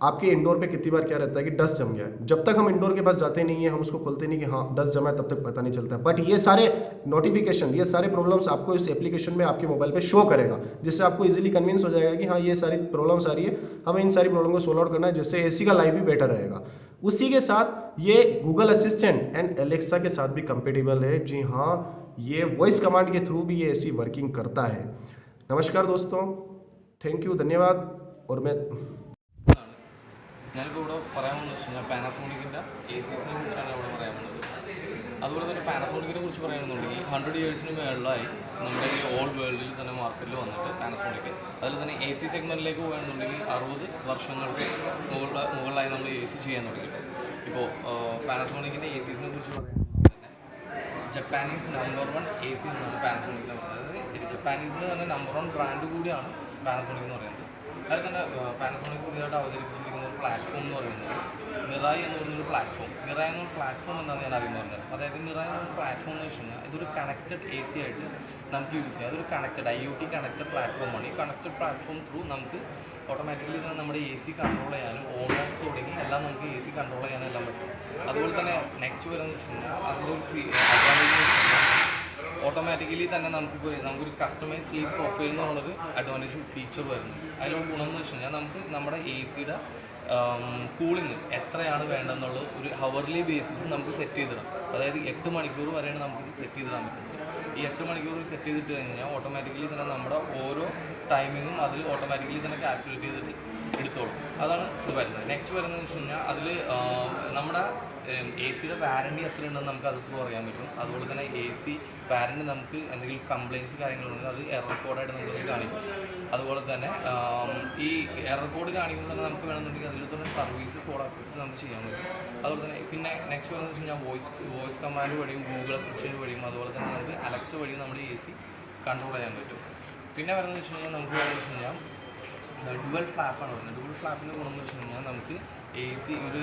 S9: आपके इंडोर पे कितनी बार क्या रहता है कि डस्ट जम गया है, जब तक हम इंडोर के पास जाते नहीं है, हम उसको खोलते नहीं कि हाँ डस्ट जमा है, तब तक पता नहीं चलता। बट ये सारे नोटिफिकेशन, ये सारे प्रॉब्लम्स आपको इस एप्लीकेशन में आपके मोबाइल पे शो करेगा, जिससे आपको इजीली कन्विंस हो जाएगा कि हाँ ये सारी प्रॉब्लम्स आ रही है, हमें इन सारी प्रॉब्लम को सोल्व आउट करना है, जिससे एसी का लाइफ भी बेटर रहेगा। उसी के साथ ये गूगल असिस्टेंट एंड एलेक्सा के साथ भी कंपेटेबल है। जी हाँ, ये वॉइस कमांड के थ्रू भी ये एसी वर्किंग करता है। नमस्कार दोस्तों, थैंक यू, धन्यवाद। और मैं
S10: ഞാനിപ്പോൾ ഇവിടെ പറയാൻ പോകുന്നത് വെച്ച് കഴിഞ്ഞാൽ പാനാസോണിക്കിൻ്റെ ACസിനെ കുറിച്ചാണ് ഇവിടെ പറയാൻ പോകുന്നത്. അതുപോലെ തന്നെ പാനാസോണിക്കിനെ കുറിച്ച് പറയുകയാണെന്നുണ്ടെങ്കിൽ 100 ഇയേഴ്സിന് മുകളിലായി നമ്മുടെ ഈ ഓൾ വേൾഡിൽ തന്നെ മാർക്കറ്റിൽ വന്നിട്ട് പാനാസോണിക്. അതിൽ തന്നെ AC സെഗ്മെൻറ്റിലേക്ക് പോകുകയാണെന്നുണ്ടെങ്കിൽ 60 വർഷങ്ങൾക്ക് മുകളിലായി നമ്മൾ AC ചെയ്യാൻ തുടങ്ങിയിട്ട്. ഇപ്പോൾ പാനാസോണിക്കിൻ്റെ ACസിനെ കുറിച്ച് പറയുകയാണെങ്കിൽ തന്നെ ജപ്പാനീസ് നമ്പർ 1 AC എന്നാണ് പാനാസോണിക്കിനെ പറയുന്നത്. ജപ്പാനീസിൽ തന്നെ നമ്പർ 1 ബ്രാൻഡ് കൂടിയാണ് പാനാസോണിക് എന്ന് പറയുന്നത്. അതിൽ തന്നെ പാനാസോണിക് പുതിയതായിട്ട് അവതരിപ്പിച്ചിരിക്കുന്ന ഒരു പ്ലാറ്റ്ഫോം എന്ന് പറയുന്നത് മിറായി എന്ന് പറയുന്നൊരു പ്ലാറ്റ്ഫോം. മിറായി എന്നൊരു പ്ലാറ്റ്ഫോം എന്നാണ് ഞാൻ ആദ്യം പറഞ്ഞത്. അതായത് മിറായി എന്നൊരു പ്ലാറ്റ്ഫോം എന്ന് വെച്ച് കഴിഞ്ഞാൽ ഇതൊരു കണക്റ്റഡ് AC ആയിട്ട് നമുക്ക് യൂസ് ചെയ്യാം. അതൊരു കണക്റ്റഡ് IoT കണക്റ്റഡ് പ്ലാറ്റ്ഫോമാണ്. ഈ കണക്റ്റഡ് പ്ലാറ്റ്ഫോം ത്രൂ നമുക്ക് ഓട്ടോമാറ്റിക്കലി തന്നെ നമ്മുടെ AC കൺട്രോൾ ചെയ്യാനും ഓൺ ഓഫ് തുടങ്ങി എല്ലാം നമുക്ക് AC കൺട്രോൾ ചെയ്യാനും എല്ലാം പറ്റും. അതുപോലെ തന്നെ നെക്സ്റ്റ് വരുന്നത് വെച്ച് കഴിഞ്ഞാൽ അതിൻ്റെ ഒരു അഡ്വാൻറ്റേജ് ഓട്ടോമാറ്റിക്കലി തന്നെ നമുക്കൊരു കസ്റ്റമൈസ് സ്ലീപ്പ് പ്രൊഫൈൽ എന്നുള്ളൊരു അഡ്വാൻറ്റേജ് ഫീച്ചർ വരുന്നു. അതിലൊരു ഗുണം എന്ന് വെച്ച് കഴിഞ്ഞാൽ നമുക്ക് നമ്മുടെ ACയുടെ കൂളിംഗ് എത്രയാണ് വേണ്ടതെന്നുള്ളത് ഒരു ഹവർലി ബേസിസ് നമുക്ക് സെറ്റ് ചെയ്തിടാം. അതായത് 8 മണിക്കൂർ വരെയാണ് നമുക്കിത് സെറ്റ് ചെയ്തിടാൻ പറ്റുന്നത്. ഈ 8 മണിക്കൂർ സെറ്റ് ചെയ്തിട്ട് കഴിഞ്ഞാൽ ഓട്ടോമാറ്റിക്കലി തന്നെ നമ്മുടെ ഓരോ ടൈമിങ്ങും അതിൽ ഓട്ടോമാറ്റിക്കലി തന്നെ കാൽക്കുലേറ്റ് ചെയ്തിട്ട് എടുത്തോളും. അതാണ് ഇത് വരുന്നത്. നെക്സ്റ്റ് വരുന്നത് വെച്ച് കഴിഞ്ഞാൽ അതിൽ നമ്മുടെ എ സിയുടെ വാറണ്ടി എത്ര ഉണ്ടെന്ന് നമുക്ക് അത് പറയാൻ പറ്റും. അതുപോലെ തന്നെ എ സി വാറണ്ടി നമുക്ക് എന്തെങ്കിലും കംപ്ലയിൻസ് കാര്യങ്ങളുണ്ടെങ്കിൽ അത് എറർ കോഡായിട്ട് നമുക്ക് കാണിക്കും. അതുപോലെ തന്നെ ഈ എറർ കോഡ് കാണിക്കുമ്പോൾ തന്നെ നമുക്ക് വേണമെന്നുണ്ടെങ്കിൽ അതിൽ തന്നെ സർവീസ് കോഡ് അസിസ്റ്റ് നമുക്ക് ചെയ്യാൻ പറ്റും. അതുപോലെ തന്നെ പിന്നെ നെക്സ്റ്റ് വരുന്നത് വെച്ച് കഴിഞ്ഞാൽ വോയിസ് കമാൻഡ് വഴിയും ഗൂഗിൾ അസിസ്റ്റൻറ്റ് വഴിയും അതുപോലെ തന്നെ നമുക്ക് അലക്സ വഴിയും നമ്മുടെ എ സി കൺട്രോൾ ചെയ്യാൻ പറ്റും. പിന്നെ വരുന്നത് വെച്ച് കഴിഞ്ഞാൽ നമുക്ക് വേണമെന്ന് വെച്ച് കഴിഞ്ഞാൽ ഡുവൽ ഫ്ലാപ്പാണ് വരുന്നത്. ഡുവൽ ഫ്ലാപ്പിൻ്റെ ഗുണം എന്ന് വെച്ച് കഴിഞ്ഞാൽ നമുക്ക് എ സി ഒരു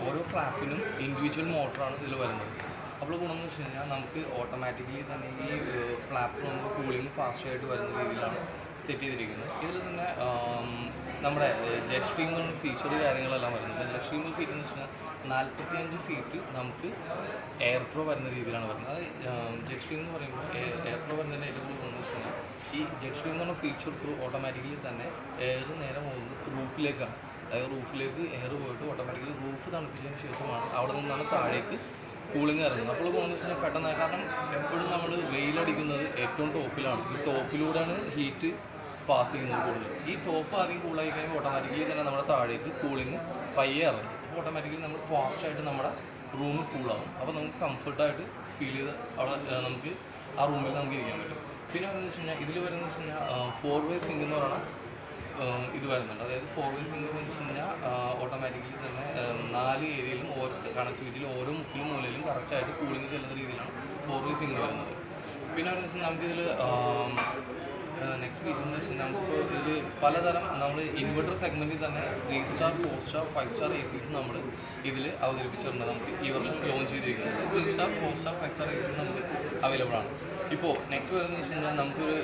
S10: ഓരോ ഫ്ലാപ്പിനും ഇൻഡിവിജ്വൽ മോട്ടറാണ് ഇതിൽ വരുന്നത്. അപ്പോൾ ഗുണം എന്ന് വെച്ച് കഴിഞ്ഞാൽ നമുക്ക് ഓട്ടോമാറ്റിക്കലി തന്നെ ഈ ഫ്ലാപ്പ് നമുക്ക് കൂളിംഗ് ഫാസ്റ്റായിട്ട് വരുന്ന രീതിയിലാണ് സെറ്റ് ചെയ്തിരിക്കുന്നത്. ഇതിൽ തന്നെ നമ്മുടെ ജെറ്റ് സ്ട്രീം എന്ന് പറഞ്ഞ ഫീച്ചർ കാര്യങ്ങളെല്ലാം വരുന്നത്. ജെറ്റ് സ്ട്രീം ഫീറ്റ് എന്ന് വെച്ച് കഴിഞ്ഞാൽ 45 ഫീറ്റ് നമുക്ക് എയർ ഫ്ലോ വരുന്ന രീതിയിലാണ് വരുന്നത്. അത് ജെറ്റ് സ്ട്രീം എന്ന് പറയുമ്പോൾ എയർ ഫ്ലോ വരുന്നതിൻ്റെ ഏറ്റവും കൂടുതൽ എന്ന് വെച്ച് കഴിഞ്ഞാൽ ഈ ജെറ്റ് സ്ട്രീം എന്ന് പറഞ്ഞ ഫീച്ചർ ത്രൂ ഓട്ടോമാറ്റിക്കലി തന്നെ എയർ നേരെ പോകുന്നത് റൂഫിലേക്കാണ്. അതായത് റൂഫിലേക്ക് എയർ പോയിട്ട് ഓട്ടോമാറ്റിക്കലി റൂഫ് തണുപ്പിച്ചതിന് ശേഷമാണ് അവിടെ നിന്നാണ് താഴേക്ക് കൂളിംഗ് ഇറങ്ങുന്നത്. അപ്പോൾ ഗുണമെന്ന് വെച്ച് കഴിഞ്ഞാൽ പെട്ടെന്ന്, കാരണം എപ്പോഴും നമ്മൾ വെയിലടിക്കുന്നത് ഏറ്റവും ടോപ്പിലാണ്. ഈ ടോപ്പിലൂടെയാണ് ഹീറ്റ് പാസ് ചെയ്യുന്നത് കൂടുതൽ. ഈ ടോപ്പ് ആദ്യം കൂളായി കഴിയുമ്പോൾ ഓട്ടോമാറ്റിക്കലി തന്നെ നമ്മുടെ താഴേക്ക് കൂളിംഗ് പയ്യെ ഇറങ്ങും. അപ്പോൾ ഓട്ടോമാറ്റിക്കലി നമ്മൾ ഫാസ്റ്റായിട്ട് നമ്മുടെ റൂം കൂളാകും. അപ്പോൾ നമുക്ക് കംഫർട്ടായിട്ട് ഫീൽ ചെയ്ത് അവിടെ നമുക്ക് ആ റൂമിൽ നമുക്ക് ഇരിക്കാൻ പറ്റും. പിന്നെ എന്താണെന്ന് വെച്ച് കഴിഞ്ഞാൽ ഇതിൽ വരുന്നത് വെച്ച് കഴിഞ്ഞാൽ 4-way സിങ്ക് എന്ന് പറയുന്ന ഇത് വരുന്നുണ്ട്. അതായത് 4-way സിങ്ക് എന്ന് വെച്ച് കഴിഞ്ഞാൽ ഓട്ടോമാറ്റിക്കലി തന്നെ 4 ഏരിയയിലും ഓരോ കണക്ടിവിറ്റിയിൽ ഓരോ മുക്കിലും മൂലയിലും കറക്റ്റായിട്ട് കൂളിംഗ് ചെല്ലുന്ന രീതിയിലാണ് 4-way സിങ്ക് വരുന്നത്. പിന്നെ എന്താണെന്ന് വെച്ചാൽ നമുക്കിതിൽ നെക്സ്റ്റ് ഫീച്ചർ എന്ന് വെച്ചാൽ നമുക്കിപ്പോൾ ഇതിൽ പലതരം നമ്മൾ ഇൻവെർട്ടർ സെഗ്മെൻറ്റിൽ തന്നെ 3 സ്റ്റാർ 4 സ്റ്റാർ 5 സ്റ്റാർ എ സീസ് നമ്മൾ ഇതിൽ അവതരിപ്പിച്ചിട്ടുണ്ട്. നമുക്ക് ഈ വർഷം ലോഞ്ച് ചെയ്തിരിക്കുന്നത് 3 സ്റ്റാർ 4 സ്റ്റാർ 5 സ്റ്റാർ എ സീസ് നമുക്ക് അവൈലബിൾ ആണ്. ഇപ്പോൾ നെക്സ്റ്റ് വരുന്നത് വെച്ച് കഴിഞ്ഞാൽ നമുക്കൊരു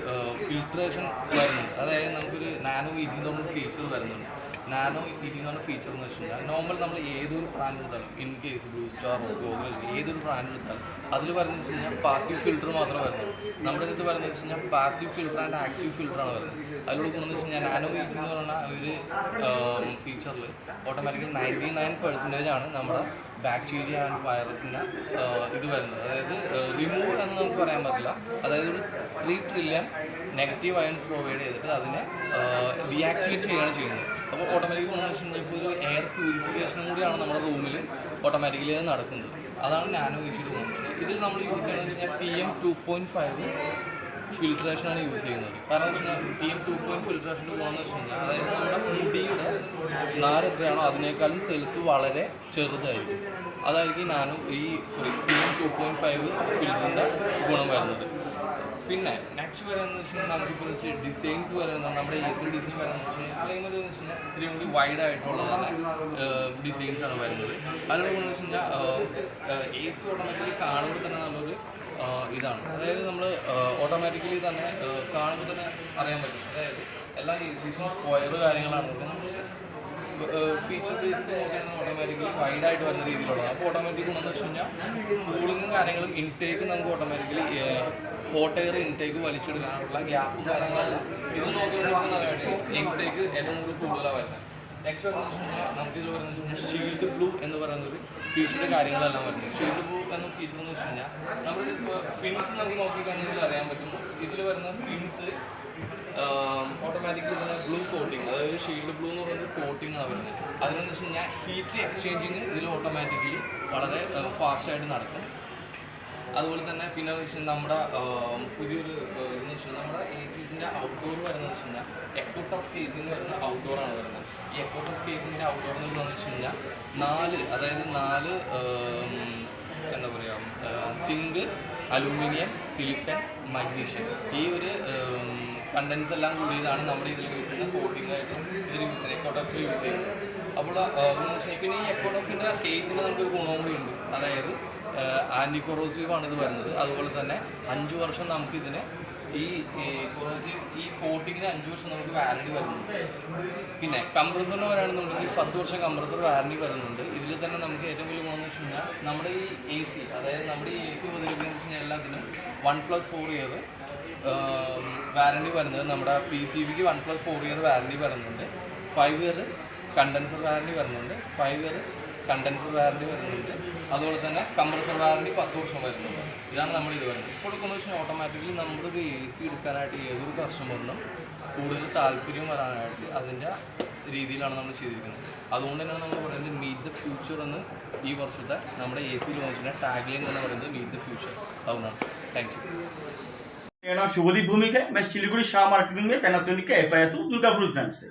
S10: ഫിൽട്രേഷൻ വരുന്നുണ്ട്. അതായത് നമുക്കൊരു നാനോ ഇ ജി എന്ന് പറഞ്ഞൊരു ഫീച്ചർ വരുന്നുണ്ട്. നാനോ ഇ ജി എന്ന് പറഞ്ഞ ഫീച്ചർ എന്ന് വെച്ച് കഴിഞ്ഞാൽ നോർമൽ നമ്മൾ ഏതൊരു ബ്രാൻഡ് എടുത്താലും in case blue star goggle ഏതൊരു ബ്രാൻഡ് എടുത്താലും അതിൽ വരുന്നത് വെച്ച് കഴിഞ്ഞാൽ പാസീവ് ഫിൽറ്റർ മാത്രമേ വരുന്നത്. നമ്മുടെ അടുത്ത് വരുന്നത് വെച്ച് കഴിഞ്ഞാൽ പാസീവ് ഫിൽറ്റർ ആൻഡ് ആക്റ്റീവ് ഫിൽറ്ററാണ് വരുന്നത്. അതിലൂടെ ഗുണമെന്ന് വെച്ച് കഴിഞ്ഞാൽ നാനോ ഇ ജി എന്ന് പറഞ്ഞ ഒരു ഫീച്ചറിൽ ഓട്ടോമാറ്റിക്കലി 99% ആണ് നമ്മുടെ ബാക്ടീരിയ ആൻഡ് വൈറസിൻ്റെ ഇത് വരുന്നത്. അതായത് റിമൂവ് എന്ന് നമുക്ക് പറയാൻ പറ്റില്ല. അതായത് ഒരു 3 ട്രില്യൺ നെഗറ്റീവ് അയൺസ് പ്രൊവൈഡ് ചെയ്തിട്ട് അതിനെ ഡീആക്ടിവേറ്റ് ചെയ്യുകയാണ് ചെയ്യുന്നത്. അപ്പോൾ ഓട്ടോമാറ്റിക്കലി എന്ന് വെച്ച് കഴിഞ്ഞാൽ ഇപ്പോൾ ഒരു എയർ പ്യൂരിഫിക്കേഷനും കൂടിയാണ് നമ്മുടെ റൂമിൽ ഓട്ടോമാറ്റിക്കലി അത് നടക്കുന്നത്. അതാണ് നാനോ ഇഷ്യൂടെ ഗുണം. ഇതിൽ നമ്മൾ യൂസ് ചെയ്യുന്നത് വെച്ച് കഴിഞ്ഞാൽ PM 2.5 ഫിൽട്രേഷനാണ് യൂസ് ചെയ്യുന്നത്. കാരണം എന്ന് വെച്ച് കഴിഞ്ഞാൽ PM 2.5 ഫിൽട്രേഷൻ്റെ ഗുണമെന്ന് വെച്ച് കഴിഞ്ഞാൽ അതായത് നമ്മുടെ മുടിയുടെ നാര് എത്രയാണോ അതിനേക്കാളും സെൽസ് വളരെ ചെറുതായിരിക്കും. അതായിരിക്കും PM 2.5 ഫിൽറ്ററിൻ്റെ ഗുണം വരുന്നത്. പിന്നെ നെക്സ്റ്റ് വരുന്നത് വെച്ച് കഴിഞ്ഞാൽ നമുക്കിപ്പോൾ ഡിസൈൻസ് വരുന്നത് നമ്മുടെ എ സി ഡിസൈൻ വരുന്നത് വെച്ച് കഴിഞ്ഞാൽ അല്ലെങ്കിൽ എന്ന് വെച്ച് കഴിഞ്ഞാൽ ഇത്രയും കൂടി വൈഡ് ആയിട്ടുള്ള തന്നെ ഡിസൈൻസാണ് വരുന്നത്. അതിനുള്ള ഗുണമെന്ന് വെച്ച് കഴിഞ്ഞാൽ എ സി ഓട്ടോമാറ്റിക്കലി കാണുമ്പോൾ തന്നെ നല്ലൊരു ഇതാണ്. അതായത് നമ്മൾ ഓട്ടോമാറ്റിക്കലി തന്നെ കാണുമ്പോൾ തന്നെ അറിയാൻ പറ്റും. അതായത് എല്ലാ എ സീസും സ്ക്വയർ കാര്യങ്ങളാണെങ്കിലും ഫീച്ചർ ബേസ്ഡ് നോക്കിയാൽ ഓട്ടോമാറ്റിക്കലി വൈഡായിട്ട് വരുന്ന രീതിയിലുള്ളത്. അപ്പോൾ ഓട്ടോമാറ്റിക് എന്ന് വെച്ച് കഴിഞ്ഞാൽ കൂളിങ്ങും കാര്യങ്ങളും ഇൻടേക്ക് നമുക്ക് ഓട്ടോമാറ്റിക്കലി ഹോട്ട് എയർ ഇൻടേക്ക് വലിച്ചെടുക്കാനുള്ള ഗ്യാപ്പും കാര്യങ്ങളെല്ലാം ഇത് നോക്കിയിട്ട് ഇൻടേക്ക് ഏറ്റവും കൂടുതലാണ് വരുന്നത്. നെക്സ്റ്റ് വരുന്നത് വെച്ച് കഴിഞ്ഞാൽ നമുക്കിത് പറയുന്നത് ഷീൽഡ് ബ്ലൂ എന്ന് പറയുന്നൊരു ഫീച്ചറുടെ കാര്യങ്ങളെല്ലാം വരുന്നത്. ഷീൽഡ് ബ്ലൂ എന്ന ഫീച്ചർ എന്ന് വെച്ച് കഴിഞ്ഞാൽ നമ്മളിപ്പോൾ ഫിൻസ് നമുക്ക് നോക്കിക്കഴിഞ്ഞാൽ അറിയാൻ പറ്റും. ഇതിൽ വരുന്ന ഫിൻസ് ഓട്ടോമാറ്റിക്കലി തന്നെ ബ്ലൂ കോട്ടിങ്, അതായത് ഷീൽഡ് ബ്ലൂ എന്ന് പറയുന്നത് കോട്ടിങ് ആണ് വരുന്നത്. അതിനെന്ന് വെച്ച് കഴിഞ്ഞാൽ ഹീറ്റ് എക്സ്ചേഞ്ചിങ് ഇതിൽ ഓട്ടോമാറ്റിക്കലി വളരെ ഫാസ്റ്റായിട്ട് നടക്കും. അതുപോലെ തന്നെ പിന്നെ വെച്ച് കഴിഞ്ഞാൽ നമ്മുടെ പുതിയൊരു എന്ന് വെച്ചാൽ നമ്മുടെ എ സീസിൻ്റെ ഔട്ട്ഡോർ വരുന്നത് വെച്ച് കഴിഞ്ഞാൽ എക്കോട്ട് ഓഫ് കേസിന് വരുന്ന ഔട്ട്ഡോറാണ് വരുന്നത്. ഈ എക്കോട്ട് ഓഫ് കേസിൻ്റെ ഔട്ട്ഡോർ എന്ന് വെച്ച് കഴിഞ്ഞാൽ 4 എന്താ പറയുക സിങ്ക്, അലൂമിനിയം, സിലിക്കൺ, മഗ്നീഷ്യം ഈ ഒരു കണ്ടൻസ് എല്ലാം കൂടിയതാണ് നമ്മുടെ ഇതിൽ യൂസ് ചെയ്യുന്ന കോട്ടിങ്ങായിട്ട് ഇതിൽ യൂസ് ചെയ്യുന്നത് എക്കോട്ടോഫിൽ യൂസ് ചെയ്യുന്നത്. അപ്പോൾ പിന്നെ ഈ എക്കോട്ടോഫിൻ്റെ കേസിന് നമുക്കൊരു ഗുണവും കൂടി ഉണ്ട്. അതായത് ആൻറ്റി കൊറോസീവ് ആണ് ഇത് വരുന്നത്. അതുപോലെ തന്നെ 5 വർഷം നമുക്കിതിന് ഈ കൊറോസീവ് ഈ കോട്ടിങ്ങിന് 5 വർഷം നമുക്ക് വാറണ്ടി വരുന്നുണ്ട്. പിന്നെ കംപ്രസറിന് വരാണെന്നുണ്ടെങ്കിൽ 10 വർഷം കംപ്രസർ വാറണ്ടി വരുന്നുണ്ട്. ഇതിൽ തന്നെ നമുക്ക് ഏറ്റവും വലിയ ഗുണമെന്ന് വെച്ച് കഴിഞ്ഞാൽ നമ്മുടെ ഈ എ സി, അതായത് നമ്മുടെ ഈ എ സി അവതരിപ്പിക്കുന്നത് വെച്ച് കഴിഞ്ഞാൽ എല്ലാത്തിനും 1+4 ഇയർ വാറണ്ടി വരുന്നത്. നമ്മുടെ PCBക്ക് 1+4 ഇയർ വാറണ്ടി വരുന്നുണ്ട്. 5 ഇയർ കണ്ടൻസർ വാറണ്ടി വരുന്നുണ്ട്. 5 ഇയർ കണ്ടൻസർ വാറണ്ടി വരുന്നുണ്ട്. അതുപോലെ തന്നെ കംപ്രസർ വാറണ്ടി 10 വർഷം വരുന്നുണ്ട്. ഇതാണ് നമ്മൾ ഇത് വരുന്നത്. ഇപ്പോൾ എടുക്കുന്ന വെച്ചാൽ ഓട്ടോമാറ്റിക്കലി നമ്മളൊരു എ സി എടുക്കാനായിട്ട് ഏതൊരു കസ്റ്റമറിനും കൂടുതൽ താല്പര്യം വരാനായിട്ട് അതിൻ്റെ രീതിയിലാണ് നമ്മൾ ചെയ്തിരിക്കുന്നത്. അതുകൊണ്ട് തന്നെയാണ് നമ്മൾ പറയുന്നത് മീറ്റ് ദ ഫ്യൂച്ചർ എന്ന് ഈ വർഷത്തെ നമ്മുടെ AC ലോഞ്ചിൻ്റെ ടാഗ് ലൈൻ എന്ന് പറയുന്നത് മീറ്റ് ദ ഫ്യൂച്ചർ. അതുകൊണ്ടാണ്. Thank you.
S11: मेरा नाम शुभदीप भूमिक है। मैं सिलीगुड़ी शाह मार्केटिंग में पैनासोनिक के FIS हूँ, दुर्गापुर ब्रांच से।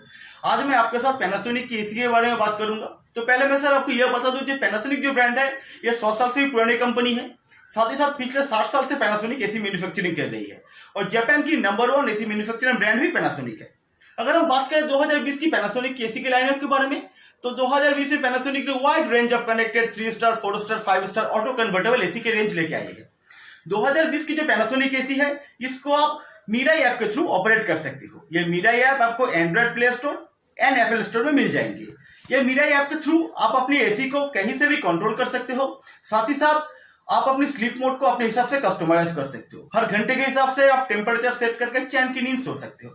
S11: आज मैं आपके साथ पैनासोनिक के AC के बारे में बात करूंगा। तो पहले मैं सर आपको यह बता दूं, जो पैनासोनिक जो ब्रांड है ये 100 साल से भी पुरानी कंपनी है। साथ ही साथ पिछले 60 साल से पैनासोनिक AC मैन्युफैक्चरिंग कर रही है और जापान की नंबर 1 AC मैन्युफैक्चरिंग ब्रांड भी पैनासोनिक है। अगर हम बात करें 2020 की पैनासोनिक के AC के लाइनअप के बारे में, तो 2020 में पैनासोनिक ने wide range of connected 3 star, 4 star, 5 star auto convertible AC के रेंज लेके आई है। 2020 की जो पैनासोनिक AC है इसको आप मीराई ऐप के थ्रू ऑपरेट कर सकते हो। ये मीराई ऐप आपको Android play store and Apple store में मिल जाएंगे। ये मीराई ऐप के थ्रू आप अपनी AC को कहीं से भी कंट्रोल कर सकते हो। साथ ही साथ आप अपनी स्लीप मोड को अपने हिसाब से कस्टमाइज कर सकते हो। हर घंटे के हिसाब से आप टेम्परेचर सेट करके चैन की नींद सो सकते हो।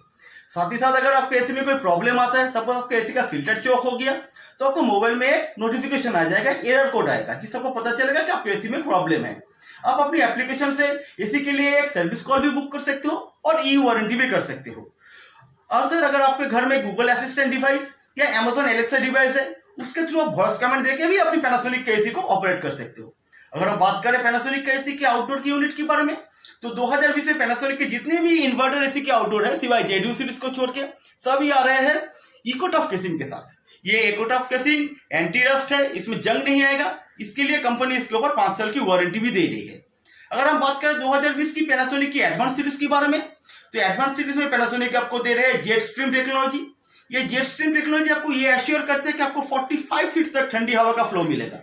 S11: साथ ही साथ अगर आपके AC में कोई प्रॉब्लम आता है, सपोज आपके AC का फिल्टर चौक हो गया, तो आपको मोबाइल में एक नोटिफिकेशन आ जाएगा, एक एरर कोड आएगा जिससे आपको पता चलेगा कि आपके AC में प्रॉब्लम है। आप अपनी एप्लीकेशन से AC के लिए एक सर्विस कॉल भी बुक कर सकते हो और ई वारंटी भी कर सकते हो। और सर अगर आपके घर में गूगल असिस्टेंट डिवाइस या Amazon Alexa डिवाइस है, उसके थ्रू आप वॉइस कमेंट देके भी अपनी पैनासोनिक के AC को ऑपरेट कर सकते हो। अगर हम बात करें पैनासोनिक के AC के आउटडोर की यूनिट के बारे में, तो 2020 में पैनासोनिक के जितने भी इन्वर्टर AC के आउटडोर है सिवाय JDU सीरीज को छोड़ के सभी आ रहे हैं इकोटफ केसिंग के साथ। ये इकोटफ केसिंग एंटी रस्ट है, इसमें जंग नहीं आएगा। इसके लिए कंपनी इसके ऊपर 5 साल की वारंटी भी दे रही है। अगर हम बात करें 2020 की पैनासोनिक की एडवांस सीरीज के बारे में, तो एडवांस सीरीज में पैनासोनिक आपको दे रहे हैं जेट स्ट्रीम टेक्नोलॉजी। ये जेट स्ट्रीम टेक्नोलॉजी आपको ये एश्योर करते हैं कि आपको 45 फीट तक ठंडी हवा का फ्लो मिलेगा।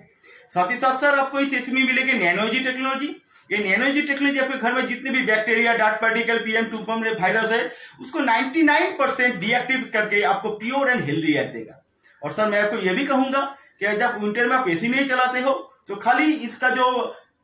S11: साथ ही साथ सर आपको इस AC में मिलेगी नैनोजी टेक्नोलॉजी। ये नैनोजी टेक्नोलॉजी आपके घर में जितने भी bacteria, dart particle, PM2.5 virus है, उसको 99% डीएक्टिव करके आपको प्योर एंड हेल्दी एयर देगा। और सर मैं आपको ये भी कहूंगा कि जब विंटर में आप AC नहीं चलाते हो तो खाली इसका जो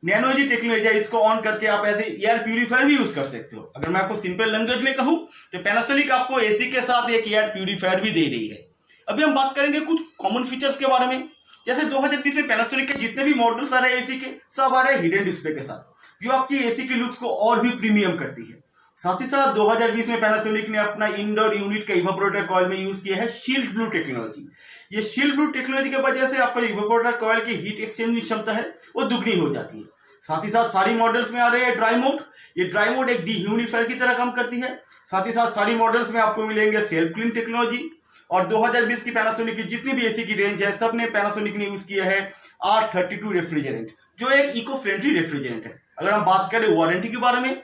S11: नैनोजी टेक्नोलॉजी है इसको ऑन करके आप ऐसे एयर प्यूरीफायर भी यूज कर सकते हो। अगर मैं आपको सिंपल लैंग्वेज में कहूं तो पैनासोनिक आपको AC के साथ एक एयर प्यूरीफायर भी दे रही है। अभी हम बात करेंगे कुछ कॉमन फीचर्स के बारे में। जैसे 2020 में पैनासोनिक के जितने भी मॉडल्स आ रहे हैं AC के, सब आ रहे हैं हिडन डिस्प्ले के साथ, जो आपकी AC की लुक्स को और भी प्रीमियम करती है। साथ ही साथ 2020 में पैनासोनिक ने अपना इंडोर यूनिट का इवापोरेटर कॉइल में यूज किया है शील्ड ब्लू टेक्नोलॉजी। ये शील्ड ब्लू टेक्नोलॉजी की वजह से आपका इवापोरेटर कॉइल की हीट एक्सचेंज क्षमता है वो दुगनी हो जाती है। साथ ही साथ सारी मॉडल्स में आ रहे हैं ड्राई मोड। ये ड्राई मोड एक डिह्यूमिडिफायर की तरह काम करती है। साथ ही साथ सारी मॉडल्स में आपको मिलेंगे सेल्फ क्लीन टेक्नोलॉजी। और 2020 की पैनासोनिक की जितनी भी AC की रेंज है, सब ने पैनासोनिक ने यूज किया है R32 रेफ्रिजरेंट, जो एक इको फ्रेंडली रेफ्रिजरेंट है। अगर हम बात करें वारंटी के बारे में,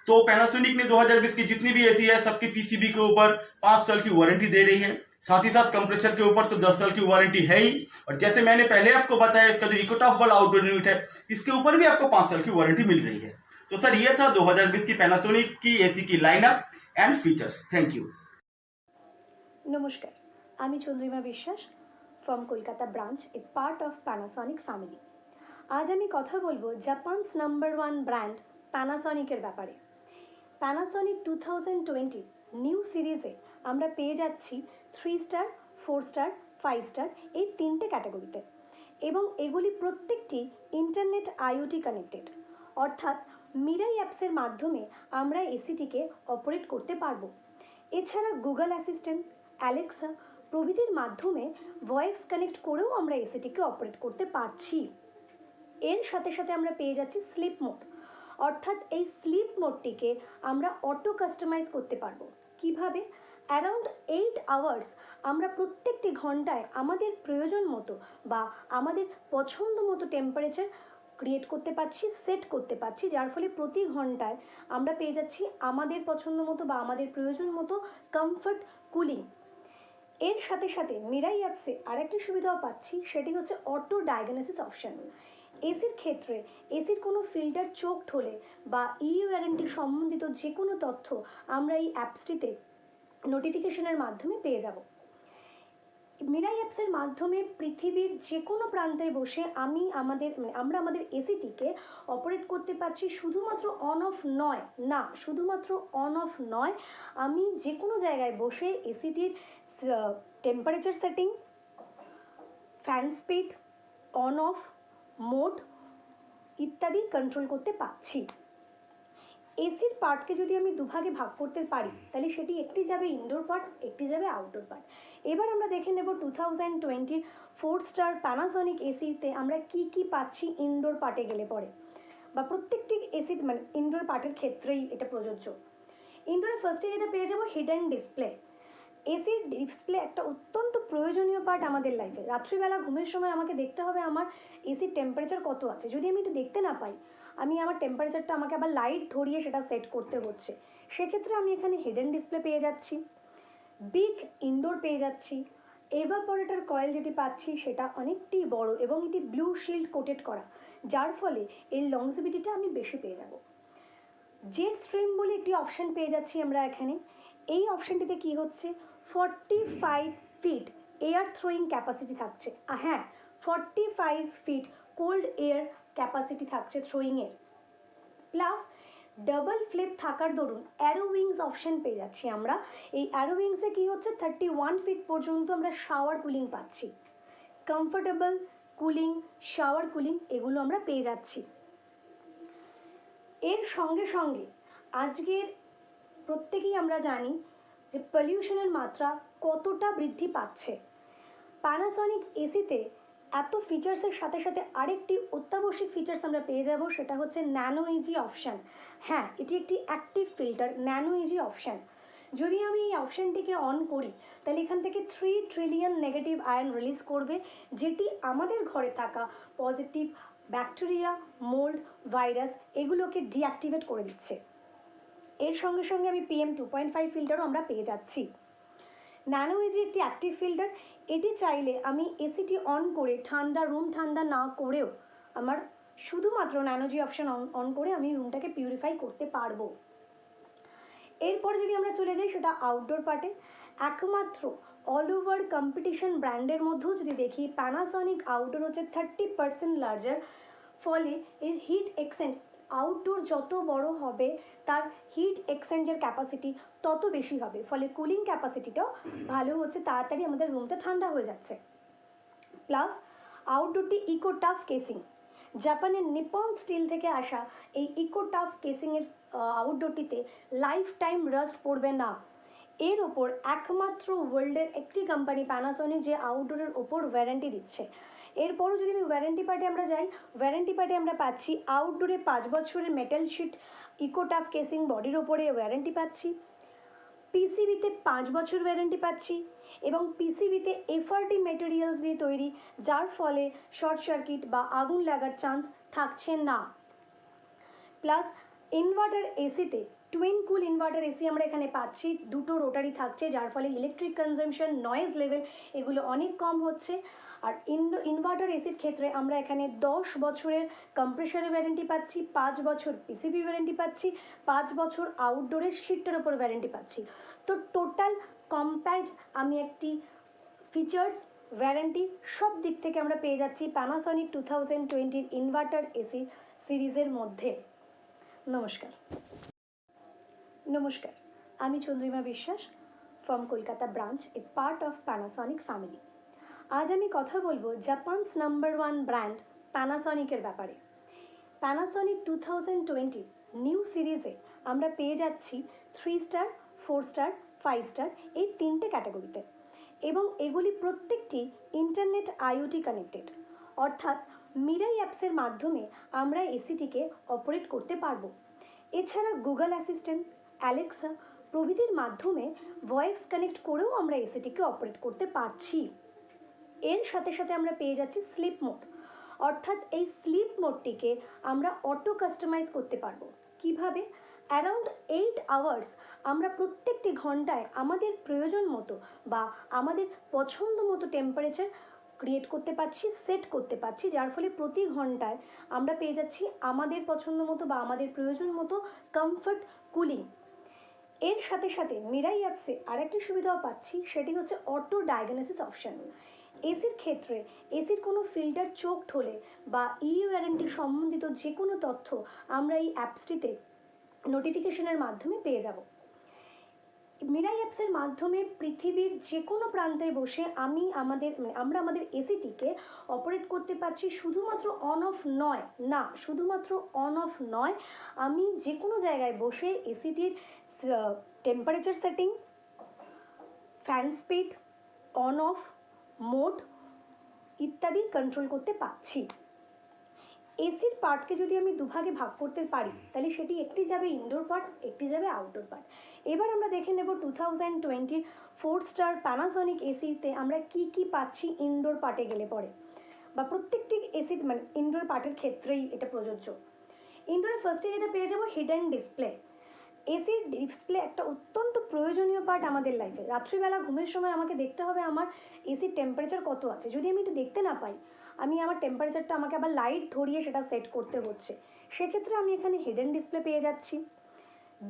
S11: तो पैनासोनिक ने 2020 की जितनी भी AC है सबके PCB के ऊपर 5 साल की वारंटी दे रही है। साथ ही साथ कंप्रेसर के ऊपर तो 10 साल की वारंटी है ही। और जैसे मैंने पहले आपको बताया, इसका जो इकोटफ वाला आउटडोर यूनिट है इसके ऊपर भी आपको 5 साल की वारंटी मिल रही है। तो सर ये था 2020 की पैनासोनिक की AC की lineup and features. Thank you.
S12: নমস্কার, আমি চন্দ্রিমা বিশ্বাস from Kolkata branch, A part of Panasonic family. আজ আমি কথা বলবো জাপানস নাম্বার 1 ব্র্যান্ড প্যানাসনিকের ব্যাপারে। প্যানাসনিক 2020 নিউ সিরিজে আমরা পেয়ে যাচ্ছি 3 স্টার, 4 স্টার, 5 স্টার এই 3টে ক্যাটাগরিতে, এবং এগুলি প্রত্যেকটি ইন্টারনেট IoT কানেক্টেড, অর্থাৎ মিরাই অ্যাপসের মাধ্যমে আমরা এসিটিকে অপারেট করতে পারবো। এছাড়া গুগল অ্যাসিস্ট্যান্ট, অ্যালেক্সা প্রভৃতির মাধ্যমে ভয়েস কানেক্ট করেও আমরা এসিটিকে অপারেট করতে পারছি। এর সাথে সাথে আমরা পেয়ে যাচ্ছি স্লিপ মোড, অর্থাৎ এই স্লিপ মোডটিকে আমরা অটো কাস্টমাইজ করতে পারবো। কিভাবে? অ্যারাউন্ড 8 আওয়ার্স আমরা প্রত্যেকটি ঘন্টায় আমাদের প্রয়োজন মতো বা আমাদের পছন্দ মতো টেম্পারেচার ক্রিয়েট করতে পারছি, সেট করতে পারছি, যার ফলে প্রতি ঘন্টায় আমরা পেয়ে যাচ্ছি আমাদের পছন্দ মতো বা আমাদের প্রয়োজন মতো কমফর্ট কুলিং। এর সাথে সাথে মিরাই অ্যাপসে আরেকটি সুবিধাও পাচ্ছি, সেটি হচ্ছে অটো ডায়াগনোসিস অপশান। এসির ক্ষেত্রে এসির কোনো ফিল্টার চোকড হলে বা ওয়ারেন্টি সম্বন্ধিত যে কোনো তথ্য আমরা এই অ্যাপসটিতে নোটিফিকেশনের মাধ্যমে পেয়ে যাব। মিরাই অ্যাপসের মাধ্যমে পৃথিবীর যে কোনো প্রান্তে বসে আমরা আমাদের এসিটিকে অপারেট করতে পারছি। শুধুমাত্র অন অফ নয়, না শুধুমাত্র অন অফ নয়, আমি যে কোনো জায়গায় বসে এসিটির temperature setting, fan speed, on off mode ইত্যাদি কন্ট্রোল করতে পারছি। এসির পার্টকে যদি আমি দুভাগে ভাগ করতে পারি তাহলে সেটি একটি যাবে ইনডোর পার্ট, একটি যাবে আউটডোর পার্ট। এবার আমরা দেখে নেব 2020 4 স্টার প্যানাসনিক এসিতে আমরা কি কি পাচ্ছি ইনডোর পার্টে গেলে পরে, বা প্রত্যেকটি এসির মানে ইনডোর পার্টের ক্ষেত্রেই এটা প্রযোজ্য। ইনডোরে ফার্স্টে যেটা পেয়ে যাবো হিডেন ডিসপ্লে। এসির ডিসপ্লে একটা অত্যন্ত প্রয়োজনীয় পার্ট আমাদের লাইফে। রাত্রিবেলা ঘুমের সময় আমাকে দেখতে হবে আমার এসির টেম্পারেচার কত আছে। যদি আমি এটা দেখতে না পাই, আমি আমার টেম্পারেচারটা আমাকে আবার লাইট ধরিয়ে সেটা সেট করতে হচ্ছে। সেক্ষেত্রে আমি এখানে হিডেন ডিসপ্লে পেয়ে যাচ্ছি, বিগ ইনডোর পেয়ে যাচ্ছি, এভাপোরেটর কয়েল যেটি পাচ্ছি সেটা অনেকটি বড় এবং এটি ব্লু শিল্ড কোটেড করা, যার ফলে এর লংজিভিটিটা আমি বেশি পেয়ে যাব। জেট স্ট্রিম বলে একটি অপশান পেয়ে যাচ্ছি আমরা এখানে। এই অপশানটিতে কি হচ্ছে, 45 ফিট এয়ার থ্রোয়িং ক্যাপাসিটি থাকছে। হ্যাঁ, 45 ফিট কোল্ড এয়ার ক্যাপাসিটি থাকছে থ্রোয়িংয়ের, প্লাস ডাবল ফ্লিপ থাকার দরুন অ্যারো উইংস অপশান পেয়ে যাচ্ছি আমরা। এই অ্যারো উইংসে কী হচ্ছে, 31 ফিট পর্যন্ত আমরা শাওয়ার কুলিং পাচ্ছি। কমফোর্টেবল কুলিং, শাওয়ার কুলিং এগুলো আমরা পেয়ে যাচ্ছি। এর সঙ্গে সঙ্গে আজকের প্রত্যেকেই আমরা জানি যে পলিউশনের মাত্রা কতটা বৃদ্ধি পাচ্ছে। প্যানাসনিক এসিতে এত ফিচার্সের সাথে সাথে আরেকটি অত্যাবশ্যক ফিচার্স আমরা পেয়ে যাব, সেটা হচ্ছে ন্যানো ইজি অপশান। হ্যাঁ, এটি একটি active filter, nano easy option. যদি আমি এই অপশানটিকে অন করি তাহলে এখান থেকে 3 ট্রিলিয়ন নেগেটিভ আয়ন রিলিজ করবে, যেটি আমাদের ঘরে থাকা পজিটিভ ব্যাকটেরিয়া, মোল্ড, ভাইরাস এগুলোকে ডিঅ্যাক্টিভেট করে দিচ্ছে। এর সঙ্গে সঙ্গে আমি PM 2.5 ফিল্টারও আমরা পেয়ে যাচ্ছি। ন্যানো ইজি একটি অ্যাক্টিভ ফিল্টার। এটি চাইলে আমি এসিটি অন করে ঠান্ডা রুম ঠান্ডা না করেও আমার শুধুমাত্র ন্যানোজি অপশান অন করে আমি রুমটাকে পিউরিফাই করতে পারবো। এরপর যদি আমরা চলে যাই সেটা আউটডোর পার্টে, একমাত্র অল ওভার কম্পিটিশন ব্র্যান্ডের মধ্যেও যদি দেখি প্যানাসনিক আউটডোর হচ্ছে 30% লার্জার, ফলে এর হিট এক্সচেঞ্জ, আউটডোর যত বড় হবে তার হিট এক্সচেঞ্জের ক্যাপাসিটি তত বেশি হবে, ফলে কুলিং ক্যাপাসিটিটাও ভালো হচ্ছে, তাড়াতাড়ি আমাদের রুমটা ঠান্ডা হয়ে যাচ্ছে। প্লাস আউটডোরটি ইকোটাফ কেসিং, জাপানের নিপন স্টিল থেকে আসা এই ইকোটাফ কেসিংয়ের আউটডোরটিতে লাইফ টাইম রাস্ট পড়বে না। এর ওপর একমাত্র ওয়ার্ল্ডের একটি কোম্পানি প্যানাসনিক যে আউটডোরের ওপর ওয়ারেন্টি দিচ্ছে। এরপরও যদি আমি ওয়ারেন্টি পার্টে আমরা যাই, ওয়ারেন্টি পার্টে আমরা পাচ্ছি আউটডোরে 5 বছরের মেটাল শিট ইকোটাফ কেসিং বডির ওপরে ওয়ারেন্টি পাচ্ছি, পিসিবিতে 5 বছর ওয়ারেন্টি পাচ্ছি, এবং পিসিবিতে এফআরটি মেটেরিয়ালস দিয়ে তৈরি, যার ফলে শর্ট সার্কিট বা আগুন লাগার চান্স থাকছে না। প্লাস ইনভার্টার এসিতে টুইন কুল ইনভার্টার এসি আমরা এখানে পাচ্ছি, দুটো রোটারি থাকছে, যার ফলে ইলেকট্রিক কনজামশন, নয়েজ লেভেল এগুলো অনেক কম হচ্ছে। আর ইনভার্টার এসির ক্ষেত্রে আমরা এখানে 10 বছরের কম্প্রেসারের ওয়ারেন্টি পাচ্ছি, 5 বছর পিসিবি ওয়ারেন্টি পাচ্ছি, 5 বছর আউটডোরের শিটটার ওপর ওয়ারেন্টি পাচ্ছি। তো টোটাল কম্প্যাক্ট আমি একটি ফিচার্স, ওয়ারেন্টি সব দিক থেকে আমরা পেয়ে যাচ্ছি প্যানাসনিক 2020 ইনভার্টার এসি সিরিজের মধ্যে। নমস্কার, আমি চন্দ্রিমা বিশ্বাস from Kolkata branch, A part of Panasonic family. আজ আমি কথা বলবো জাপানস নাম্বার 1 ব্র্যান্ড প্যানাসনিকের ব্যাপারে। প্যানাসনিক 2020 নিউ সিরিজে আমরা পেয়ে যাচ্ছি 3 স্টার, 4 স্টার, 5 স্টার এই 3টে ক্যাটাগরিতে, এবং এগুলি প্রত্যেকটি ইন্টারনেট আইওটি কানেক্টেড, অর্থাৎ মিরাই অ্যাপসের মাধ্যমে আমরা এসিটিকে অপারেট করতে পারবো। এছাড়া গুগল অ্যাসিস্ট্যান্ট, অ্যালেক্সা প্রভৃতির মাধ্যমে ভয়েস কানেক্ট করেও আমরা এসিটিকে অপারেট করতে পারছি। এর সাথে সাথে আমরা পেয়ে যাচ্ছি স্লিপ মোড, অর্থাৎ এই স্লিপ মোডটিকে আমরা অটো কাস্টমাইজ করতে পারবো। কিভাবে? অ্যারাউন্ড 8 আওয়ার্স আমরা প্রত্যেকটি ঘন্টায় আমাদের প্রয়োজন মতো বা আমাদের পছন্দ মতো টেম্পারেচার ক্রিয়েট করতে পারছি, সেট করতে পারছি, যার ফলে প্রতি ঘন্টায় আমরা পেয়ে যাচ্ছি আমাদের পছন্দ মতো বা আমাদের প্রয়োজন মতো কমফর্ট কুলিং। এর সাথে সাথে মিরাই অ্যাপসে আরেকটি সুবিধাও পাচ্ছি, সেটি হচ্ছে অটো ডায়াগনোসিস অপশান। এসির ক্ষেত্রে এসির কোনো ফিল্টার চোকড হলে বা ওয়ারেন্টি সম্বন্ধিত যে কোনো তথ্য আমরা এই অ্যাপসটিতে নোটিফিকেশনের মাধ্যমে পেয়ে যাব। মিরাই অ্যাপসের মাধ্যমে পৃথিবীর যে কোনো প্রান্তে বসে আমরা আমাদের এসিটিকে অপারেট করতে পারছি। শুধুমাত্র অন অফ নয়, না শুধুমাত্র অন অফ নয়, আমি যে কোনো জায়গায় বসে এসিটির temperature setting, fan speed, on off mode ইত্যাদি কন্ট্রোল করতে পারছি। এসির পার্টকে যদি আমি দুভাগে ভাগ করতে পারি তাহলে সেটি একটি যাবে ইনডোর পার্ট, একটি যাবে আউটডোর পার্ট। এবার আমরা দেখে নেব 2020 4 স্টার প্যানাসনিক এসিতে আমরা কি কি পাচ্ছি ইনডোর পার্টে গেলে পরে, বা প্রত্যেকটি এসির মানে ইনডোর পার্টের ক্ষেত্রেই এটা প্রযোজ্য। ইনডোরে ফার্স্টে যেটা পেয়ে যাবো হিডেন ডিসপ্লে। এসির ডিসপ্লে একটা অত্যন্ত প্রয়োজনীয় পার্ট আমাদের লাইফে। রাত্রিবেলা ঘুমের সময় আমাকে দেখতে হবে আমার এসির টেম্পারেচার কত আছে। যদি আমি এটা দেখতে না পাই, আমি আমার টেম্পারেচারটা আমাকে আবার লাইট ধরিয়ে সেটা সেট করতে হচ্ছে। সেক্ষেত্রে আমি এখানে হিডেন ডিসপ্লে পেয়ে যাচ্ছি,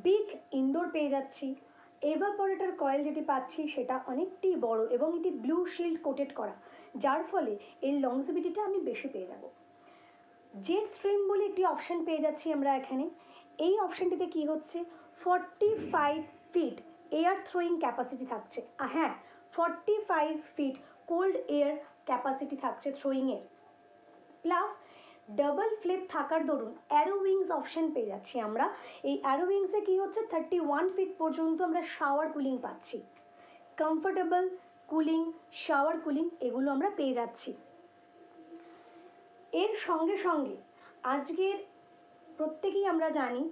S12: বিগ ইনডোর পেয়ে যাচ্ছি, এভাপোরেটর কয়েল যেটি পাচ্ছি সেটা অনেকটি বড় এবং এটি ব্লু শিল্ড কোটেড করা, যার ফলে এর লংজিভিটিটা আমি বেশি পেয়ে যাব। জেট স্ট্রিম বলে একটি অপশান পেয়ে যাচ্ছি আমরা এখানে। এই অপশানটিতে কি হচ্ছে, 45 ফিট এয়ার থ্রোয়িং ক্যাপাসিটি থাকছে। হ্যাঁ, 45 ফিট কোল্ড এয়ার ক্যাপাসিটি থাকছে থ্রোয়িংয়ের, প্লাস ডাবল ফ্লিপ থাকার দরুন অ্যারো উইংস অপশন পেয়ে যাচ্ছি আমরা। এই অ্যারো উইংসে কী হচ্ছে, 31 ফিট পর্যন্ত আমরা শাওয়ার কুলিং পাচ্ছি। কমফোর্টেবল কুলিং, শাওয়ার কুলিং এগুলো আমরা পেয়ে যাচ্ছি। এর সঙ্গে সঙ্গে আজকের প্রত্যেকেই আমরা জানি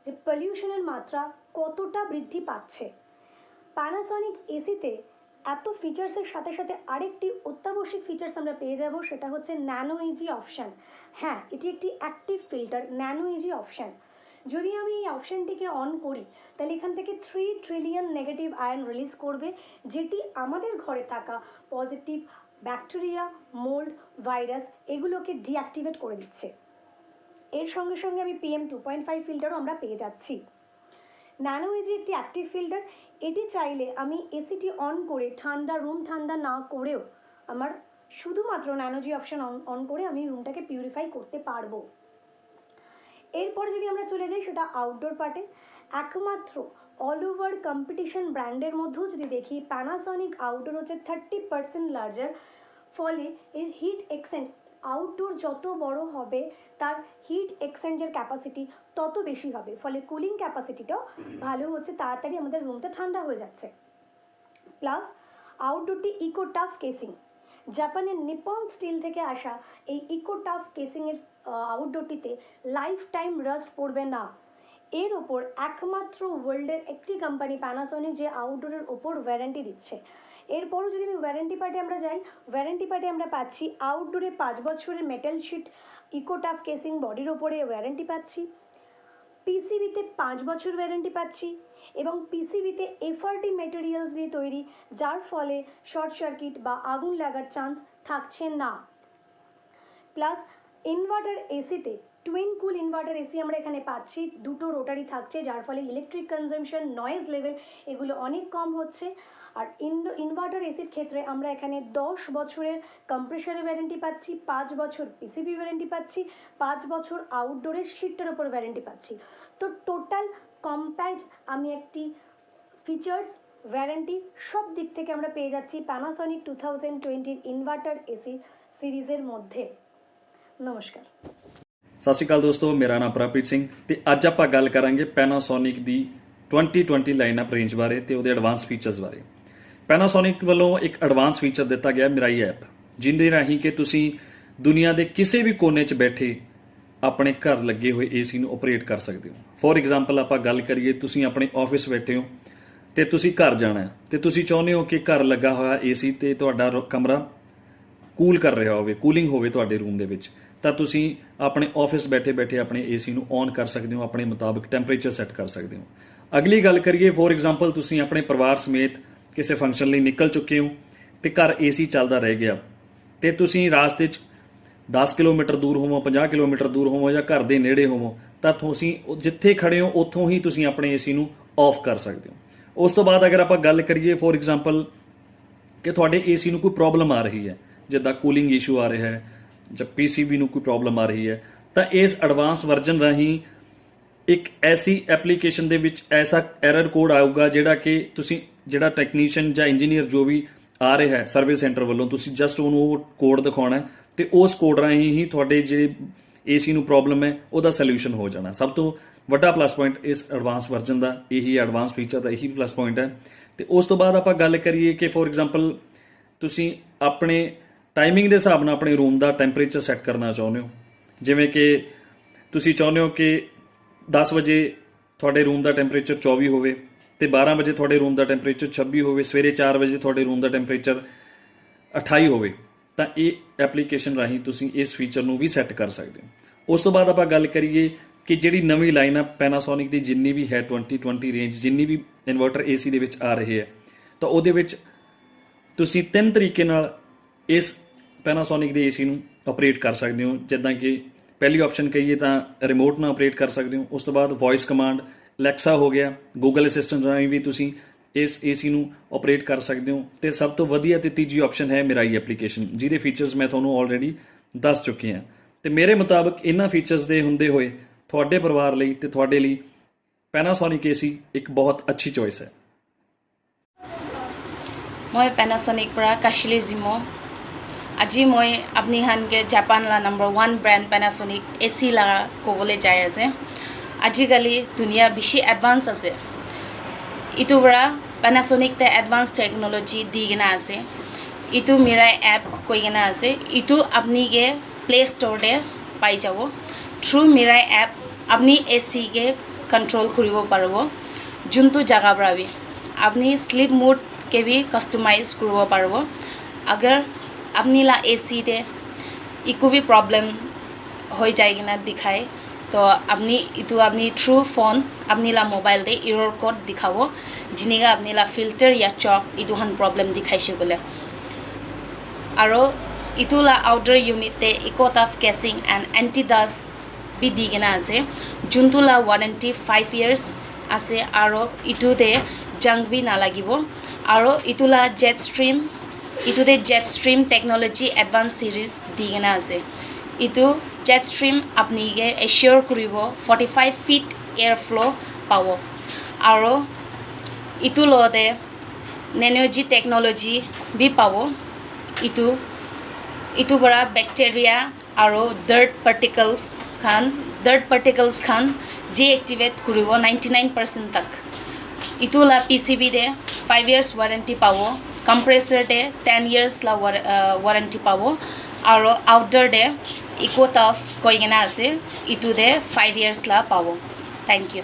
S12: যে পলিউশনের মাত্রা কতটা বৃদ্ধি পাচ্ছে। প্যানাসনিক এসিতে এত ফিচার্সের সাথে সাথে আরেকটি অত্যাবশ্যক ফিচার্স আমরা পেয়ে যাব, সেটা হচ্ছে ন্যানো ইজি অপশান। হ্যাঁ, এটি একটি active filter, nano easy option. যদি আমি এই অপশানটিকে অন করি তাহলে এখান থেকে 3 ট্রিলিয়ন নেগেটিভ আয়ন রিলিজ করবে, যেটি আমাদের ঘরে থাকা পজিটিভ ব্যাকটেরিয়া, মোল্ড, ভাইরাস এগুলোকে ডিঅ্যাক্টিভেট করে দিচ্ছে। এর সঙ্গে সঙ্গে আমি PM 2.5 ফিল্টারও আমরা পেয়ে যাচ্ছি। ন্যানো ইজি একটি অ্যাক্টিভ ফিল্টার। এটি চাইলে আমি এসিটি অন করে রুম ঠান্ডা না করেও আমার শুধুমাত্র ন্যানোজি অপশান অন করে আমি রুমটাকে পিউরিফাই করতে পারবো। এরপরে যদি আমরা চলে যাই সেটা আউটডোর পার্টে, একমাত্র অল ওভার কম্পিটিশন ব্র্যান্ডের মধ্যেও যদি দেখি প্যানাসনিক আউটডোর হচ্ছে 30% লার্জার, ফলে এর হিট এক্সচেঞ্জ, আউটডোর যত বড় হবে তার হিট এক্সচেঞ্জের ক্যাপাসিটি তত বেশি হবে, ফলে কুলিং ক্যাপাসিটিটাও ভালো হচ্ছে, তাড়াতাড়ি আমাদের রুমটা ঠান্ডা হয়ে যাচ্ছে। প্লাস আউটডোরটি ইকো টাফ কেসিং, জাপানের নিপন স্টিল থেকে আসা এই ইকো টাফ কেসিংয়ের আউটডোরটিতে লাইফ টাইম রাস্ট পড়বে না। এর ওপর একমাত্র ওয়ার্ল্ডের একটি কোম্পানি প্যানাসনিক যে আউটডোরের ওপর ওয়ারেন্টি দিচ্ছে। এরপরও যদি আমি ওয়ারেন্টি পার্টে আমরা যাই, ওয়ারেন্টি পার্টে আমরা পাচ্ছি আউটডোরে 5 বছরের মেটাল শিট ইকোটাফ কেসিং বডির ওপরে ওয়ারেন্টি পাচ্ছি, পিসিবিতে 5 বছর ওয়ারেন্টি পাচ্ছি, এবং পিসিবিতে এফআরটি ম্যাটেরিয়ালস দিয়ে তৈরি, যার ফলে শর্ট সার্কিট বা আগুন লাগার চান্স থাকছে না। প্লাস ইনভার্টার এসিতে টুইন কুল ইনভার্টার এসি আমরা এখানে পাচ্ছি, 2টো রোটারি থাকছে, যার ফলে ইলেকট্রিক কনজামশন, নয়েজ লেভেল এগুলো অনেক কম হচ্ছে। আর ইনভার্টার এসির ক্ষেত্রে আমরা এখানে 10 বছরের কম্প্রেসারের ওয়ারেন্টি পাচ্ছি, 5 বছর পিসিবি ওয়ারেন্টি পাচ্ছি, 5 বছর আউটডোরের শিটটার ওপর ওয়ারেন্টি পাচ্ছি। তো টোটাল কম্প্যাক্ট আমি একটি ফিচার্স, ওয়ারেন্টি সব দিক থেকে আমরা পেয়ে যাচ্ছি প্যানাসনিক 2020 ਇਨਵਰਟਰ एसी सीरीज़ মধ্যে। ਨਮਸਕਾਰ।
S13: ਸਤਿ ਸ਼੍ਰੀ ਅਕਾਲ ਦੋਸਤੋ, ਮੇਰਾ ਨਾਮ ਪ੍ਰਭਪ੍ਰੀਤ ਸਿੰਘ ਤੇ ਅੱਜ ਆਪਾਂ ਗੱਲ ਕਰਾਂਗੇ ਪੈਨਾਸੋਨਿਕ ਦੀ 2020 ਲਾਈਨਅਪ ਰੇਂਜ ਬਾਰੇ ਤੇ ਉਹਦੇ ਐਡਵਾਂਸ ਫੀਚਰਸ ਬਾਰੇ। ਪੈਨਾਸੋਨਿਕ ਵੱਲੋਂ ਇੱਕ ਐਡਵਾਂਸ ਫੀਚਰ ਦਿੱਤਾ ਗਿਆ ਮਿਰਾਈ ਐਪ, ਜਿਹਦੇ ਰਾਹੀਂ ਕਿ ਤੁਸੀਂ ਦੁਨੀਆ ਦੇ ਕਿਸੇ ਵੀ ਕੋਨੇ 'ਚ ਬੈਠੇ ਆਪਣੇ ਘਰ ਲੱਗੇ ਹੋਏ ਏਸੀ ਨੂੰ ਆਪਰੇਟ ਕਰ ਸਕਦੇ ਹੋ। ਫੋਰ ਐਗਜ਼ਾਮਪਲ ਆਪਾਂ ਗੱਲ ਕਰੀਏ, ਤੁਸੀਂ ਆਪਣੇ ਆਫਿਸ ਬੈਠੇ ਹੋ ਤੇ ਤੁਸੀਂ ਘਰ ਜਾਣਾ ਹੈ ਤੇ ਤੁਸੀਂ ਚਾਹੁੰਦੇ ਹੋ ਕਿ ਘਰ ਲੱਗਾ ਹੋਇਆ ਏਸੀ ਤੇ ਤੁਹਾਡਾ ਕਮਰਾ ਕੂਲ ਕਰ ਰਿਹਾ ਹੋਵੇ, ਕੂਲਿੰਗ ਹੋਵੇ ਤੁਹਾਡੇ ਰੂਮ ਦੇ ਵਿੱਚ, ਤਾਂ ਤੁਸੀਂ ਆਪਣੇ ਆਫਿਸ ਬੈਠੇ ਬੈਠੇ ਆਪਣੇ ਏਸੀ ਨੂੰ ਔਨ ਕਰ ਸਕਦੇ ਹੋ, ਆਪਣੇ ਮੁਤਾਬਕ ਟੈਂਪਰੇਚਰ ਸੈੱਟ ਕਰ ਸਕਦੇ ਹੋ। ਅਗਲੀ ਗੱਲ ਕਰੀਏ, ਫੋਰ ਐਗਜ਼ਾਮਪਲ ਤੁਸੀਂ ਆਪਣੇ ਪਰਿਵਾਰ ਸਮੇਤ ਕਿਸੇ ਫੰਕਸ਼ਨ ਲਈ ਨਿਕਲ ਚੁੱਕੇ ਹੋ ਤੇ ਘਰ ਏਸੀ ਚੱਲਦਾ ਰਹਿ ਗਿਆ ਤੇ ਤੁਸੀਂ ਰਾਸਤੇ 'ਚ 10 ਕਿਲੋਮੀਟਰ ਦੂਰ ਹੋਵੋ, 50 ਕਿਲੋਮੀਟਰ ਦੂਰ ਹੋਵੋ ਜਾਂ ਘਰ ਦੇ ਨੇੜੇ ਹੋਵੋ, ਤਾਂ ਤੁਸੀਂ ਜਿੱਥੇ ਖੜੇ ਹੋ ਉੱਥੋਂ ਹੀ ਤੁਸੀਂ ਆਪਣੇ ਏਸੀ ਨੂੰ ਆਫ ਕਰ ਸਕਦੇ ਹੋ। ਉਸ ਤੋਂ ਬਾਅਦ ਅਗਰ ਆਪਾਂ ਗੱਲ ਕਰੀਏ ਫੋਰ ਐਗਜ਼ਾਮਪਲ ਕਿ ਤੁਹਾਡੇ ਏਸੀ ਨੂੰ ਕੋਈ ਪ੍ਰੋਬਲਮ ਆ ਰਹੀ ਹੈ, ਜਿੱਦਾਂ ਕੂਲਿੰਗ ਇਸ਼ੂ ਆ ਰਿਹਾ ਹੈ ਜਾਂ PCB ਨੂੰ ਕੋਈ ਪ੍ਰੋਬਲਮ ਆ ਰਹੀ ਹੈ, ਤਾਂ ਇਸ ਐਡਵਾਂਸ ਵਰਜ਼ਨ ਰਾਹੀਂ ਇੱਕ ਐਸੀ ਐਪਲੀਕੇਸ਼ਨ ਦੇ ਵਿੱਚ ਐਸਾ ਐਰਰ ਕੋਡ ਆਊਗਾ ਜਿਹੜਾ ਕਿ ਤੁਸੀਂ ਜਿਹੜਾ ਟੈਕਨੀਸ਼ੀਅਨ ਜਾਂ ਇੰਜੀਨੀਅਰ ਜੋ ਵੀ ਆ ਰਿਹਾ ਹੈ ਸਰਵਿਸ ਸੈਂਟਰ ਵੱਲੋਂ, ਤੁਸੀਂ ਜਸਟ ਉਹਨੂੰ ਉਹ ਕੋਡ ਦਿਖਾਉਣਾ ਹੈ ਤੇ ਉਸ ਕੋਡ ਰਾਹੀਂ ਹੀ ਤੁਹਾਡੇ ਜਿਹੜੇ ਏਸੀ ਨੂੰ ਪ੍ਰੋਬਲਮ ਹੈ ਉਹਦਾ ਸੋਲੂਸ਼ਨ ਹੋ ਜਾਣਾ। ਸਭ ਤੋਂ ਵੱਡਾ ਪਲੱਸ ਪੁਆਇੰਟ ਇਸ ਐਡਵਾਂਸ ਵਰਜ਼ਨ ਦਾ ਇਹੀ, ਐਡਵਾਂਸ ਫੀਚਰ ਦਾ ਇਹੀ ਪਲੱਸ ਪੁਆਇੰਟ ਹੈ। ਤੇ ਉਸ ਤੋਂ ਬਾਅਦ ਆਪਾਂ ਗੱਲ ਕਰੀਏ ਕਿ ਫੋਰ ਐਗਜ਼ਾਮਪਲ ਤੁਸੀਂ ਆਪਣੇ ਟਾਈਮਿੰਗ ਦੇ ਹਿਸਾਬ ਨਾਲ ਆਪਣੇ ਰੂਮ ਦਾ ਟੈਂਪਰੇਚਰ ਸੈੱਟ ਕਰਨਾ ਚਾਹੁੰਦੇ ਹੋ, ਜਿਵੇਂ ਕਿ ਤੁਸੀਂ ਚਾਹੁੰਦੇ ਹੋ ਕਿ 10 ਵਜੇ ਤੁਹਾਡੇ ਰੂਮ ਦਾ ਟੈਂਪਰੇਚਰ 24 ਹੋਵੇ ਤੇ 12 ਵਜੇ ਤੁਹਾਡੇ ਰੂਮ ਦਾ ਟੈਂਪਰੇਚਰ 26 ਹੋਵੇ, ਸਵੇਰੇ 4 ਵਜੇ ਤੁਹਾਡੇ ਰੂਮ ਦਾ ਟੈਂਪਰੇਚਰ 28 ਹੋਵੇ, ਤਾਂ ਇਹ ਐਪਲੀਕੇਸ਼ਨ ਰਾਹੀਂ ਤੁਸੀਂ ਇਸ ਫੀਚਰ ਨੂੰ ਵੀ ਸੈੱਟ ਕਰ ਸਕਦੇ ਹੋ। ਉਸ ਤੋਂ ਬਾਅਦ ਆਪਾਂ ਗੱਲ ਕਰੀਏ ਕਿ ਜਿਹੜੀ ਨਵੀਂ ਲਾਈਨ ਆ ਪੈਨਾਸੋਨਿਕ ਦੀ ਜਿੰਨੀ ਵੀ ਹੈ 2020 ਰੇਂਜ, ਜਿੰਨੀ ਵੀ ਇਨਵਰਟਰ ਏਸੀ ਦੇ ਵਿੱਚ ਆ ਰਹੇ ਹੈ, ਤਾਂ ਉਹਦੇ ਵਿੱਚ ਤੁਸੀਂ 3 ਤਰੀਕੇ ਨਾਲ ਇਸ ਪੈਨਾਸੋਨਿਕ ਦੇ ਏਸੀ ਨੂੰ ਆਪਰੇਟ ਕਰ ਸਕਦੇ ਹੋ। ਜਿੱਦਾਂ ਕਿ ਪਹਿਲੀ ਆਪਸ਼ਨ ਕਹੀਏ ਤਾਂ ਰਿਮੋਟ ਨਾਲ ਆਪਰੇਟ ਕਰ ਸਕਦੇ ਹੋ। ਉਸ ਤੋਂ ਬਾਅਦ ਵੌਇਸ ਕਮਾਂਡ, ਅਲੈਕਸਾ ਹੋ ਗਿਆ, ਗੂਗਲ ਅਸਿਸਟੈਂਟ ਰਾਹੀਂ ਵੀ ਤੁਸੀਂ ਇਸ ਏਸੀ ਨੂੰ ਆਪਰੇਟ ਕਰ ਸਕਦੇ ਹੋ। ਤੇ ਸਭ ਤੋਂ ਵਧੀਆ ਤੇ ਤੀਜੀ ਆਪਸ਼ਨ ਹੈ ਮਿਰਾਈ ਐਪਲੀਕੇਸ਼ਨ, ਜਿਹਦੇ ਫੀਚਰਸ ਮੈਂ ਤੁਹਾਨੂੰ ਆਲਰੇਡੀ ਦੱਸ ਚੁੱਕੇ ਹਾਂ। ਤੇ ਮੇਰੇ ਮੁਤਾਬਕ ਇਹਨਾਂ ਫੀਚਰਸ ਦੇ ਹੁੰਦੇ ਹੋਏ ਤੁਹਾਡੇ ਪਰਿਵਾਰ ਲਈ ਤੇ ਤੁਹਾਡੇ ਲਈ ਪੈਨਾਸੋਨਿਕ ਏਸੀ ਇੱਕ ਬਹੁਤ ਅੱਛੀ ਚੋਇਸ ਹੈ।
S14: मैं पैनासोनिक पर काशिली जिमो আজি मैं अपनी हान के जापान ला नंबर 1 ब्रांड पैनासोनिक एसी ला कोबले जाय आसे। आजिकाली दुनिया बेसि एडवांस आसे, इटु बरा पैनासोनिक ते एडवांस टेक्नोलॉजी दी गना आसे। इटु मिराई ऐप कोई गना आसे, इटु अपनी के प्ले स्टोर दे पाई जाबो। थ्रू मिराई ऐप अपनी एसी के कंट्रोल करिबो पारबो। जुनतु जगह बरा भी अपनी स्लीप मोड के भी कस्टमाइज करबो पारबो। अगर अपनी ला एसी दे इको भी प्रॉब्लम हो जाएगी ना दिखाए तो अपनी इतो अपनी थ्रू फोन अपनी ला मोबाइल दे एरर कोड दिखाओ, जिनेगा अपनी ला फिल्टर या चॉक इतो हन प्रॉब्लम दिखाई से बोले। आरो इतो ला आउटडोर यूनिट दे eco tough casing and anti dust भी दी गना आसे। जुनतु ला वारंटी 5 इयर्स आसे आरो इतो दे जंग भी ना लागिबो। आरो इतो ला जेट स्ट्रीम इटू दे jet stream technology advance series दी गना आसे। इटू जेट स्ट्रीम अपनी के एश्योर करिबो 45 फीट एयर फ्लो पावो। आरो इटू लो दे नैनोजी टेक्नोलॉजी भी पावो। इटू बड़ा बैक्टीरिया आरो डर्ट पार्टिकल्स खान डीएक्टिवेट करिबो 99% तक। इटू ला पीसीबी दे 5 इयर्स वारंटी पावो। कंप्रेसर दे 10 इयर्स ला वारंटी पावो। और आउटडोर दे इको टफ कोई गना आसे, इटू दे 5 इयर्स ला पावो। Thank you.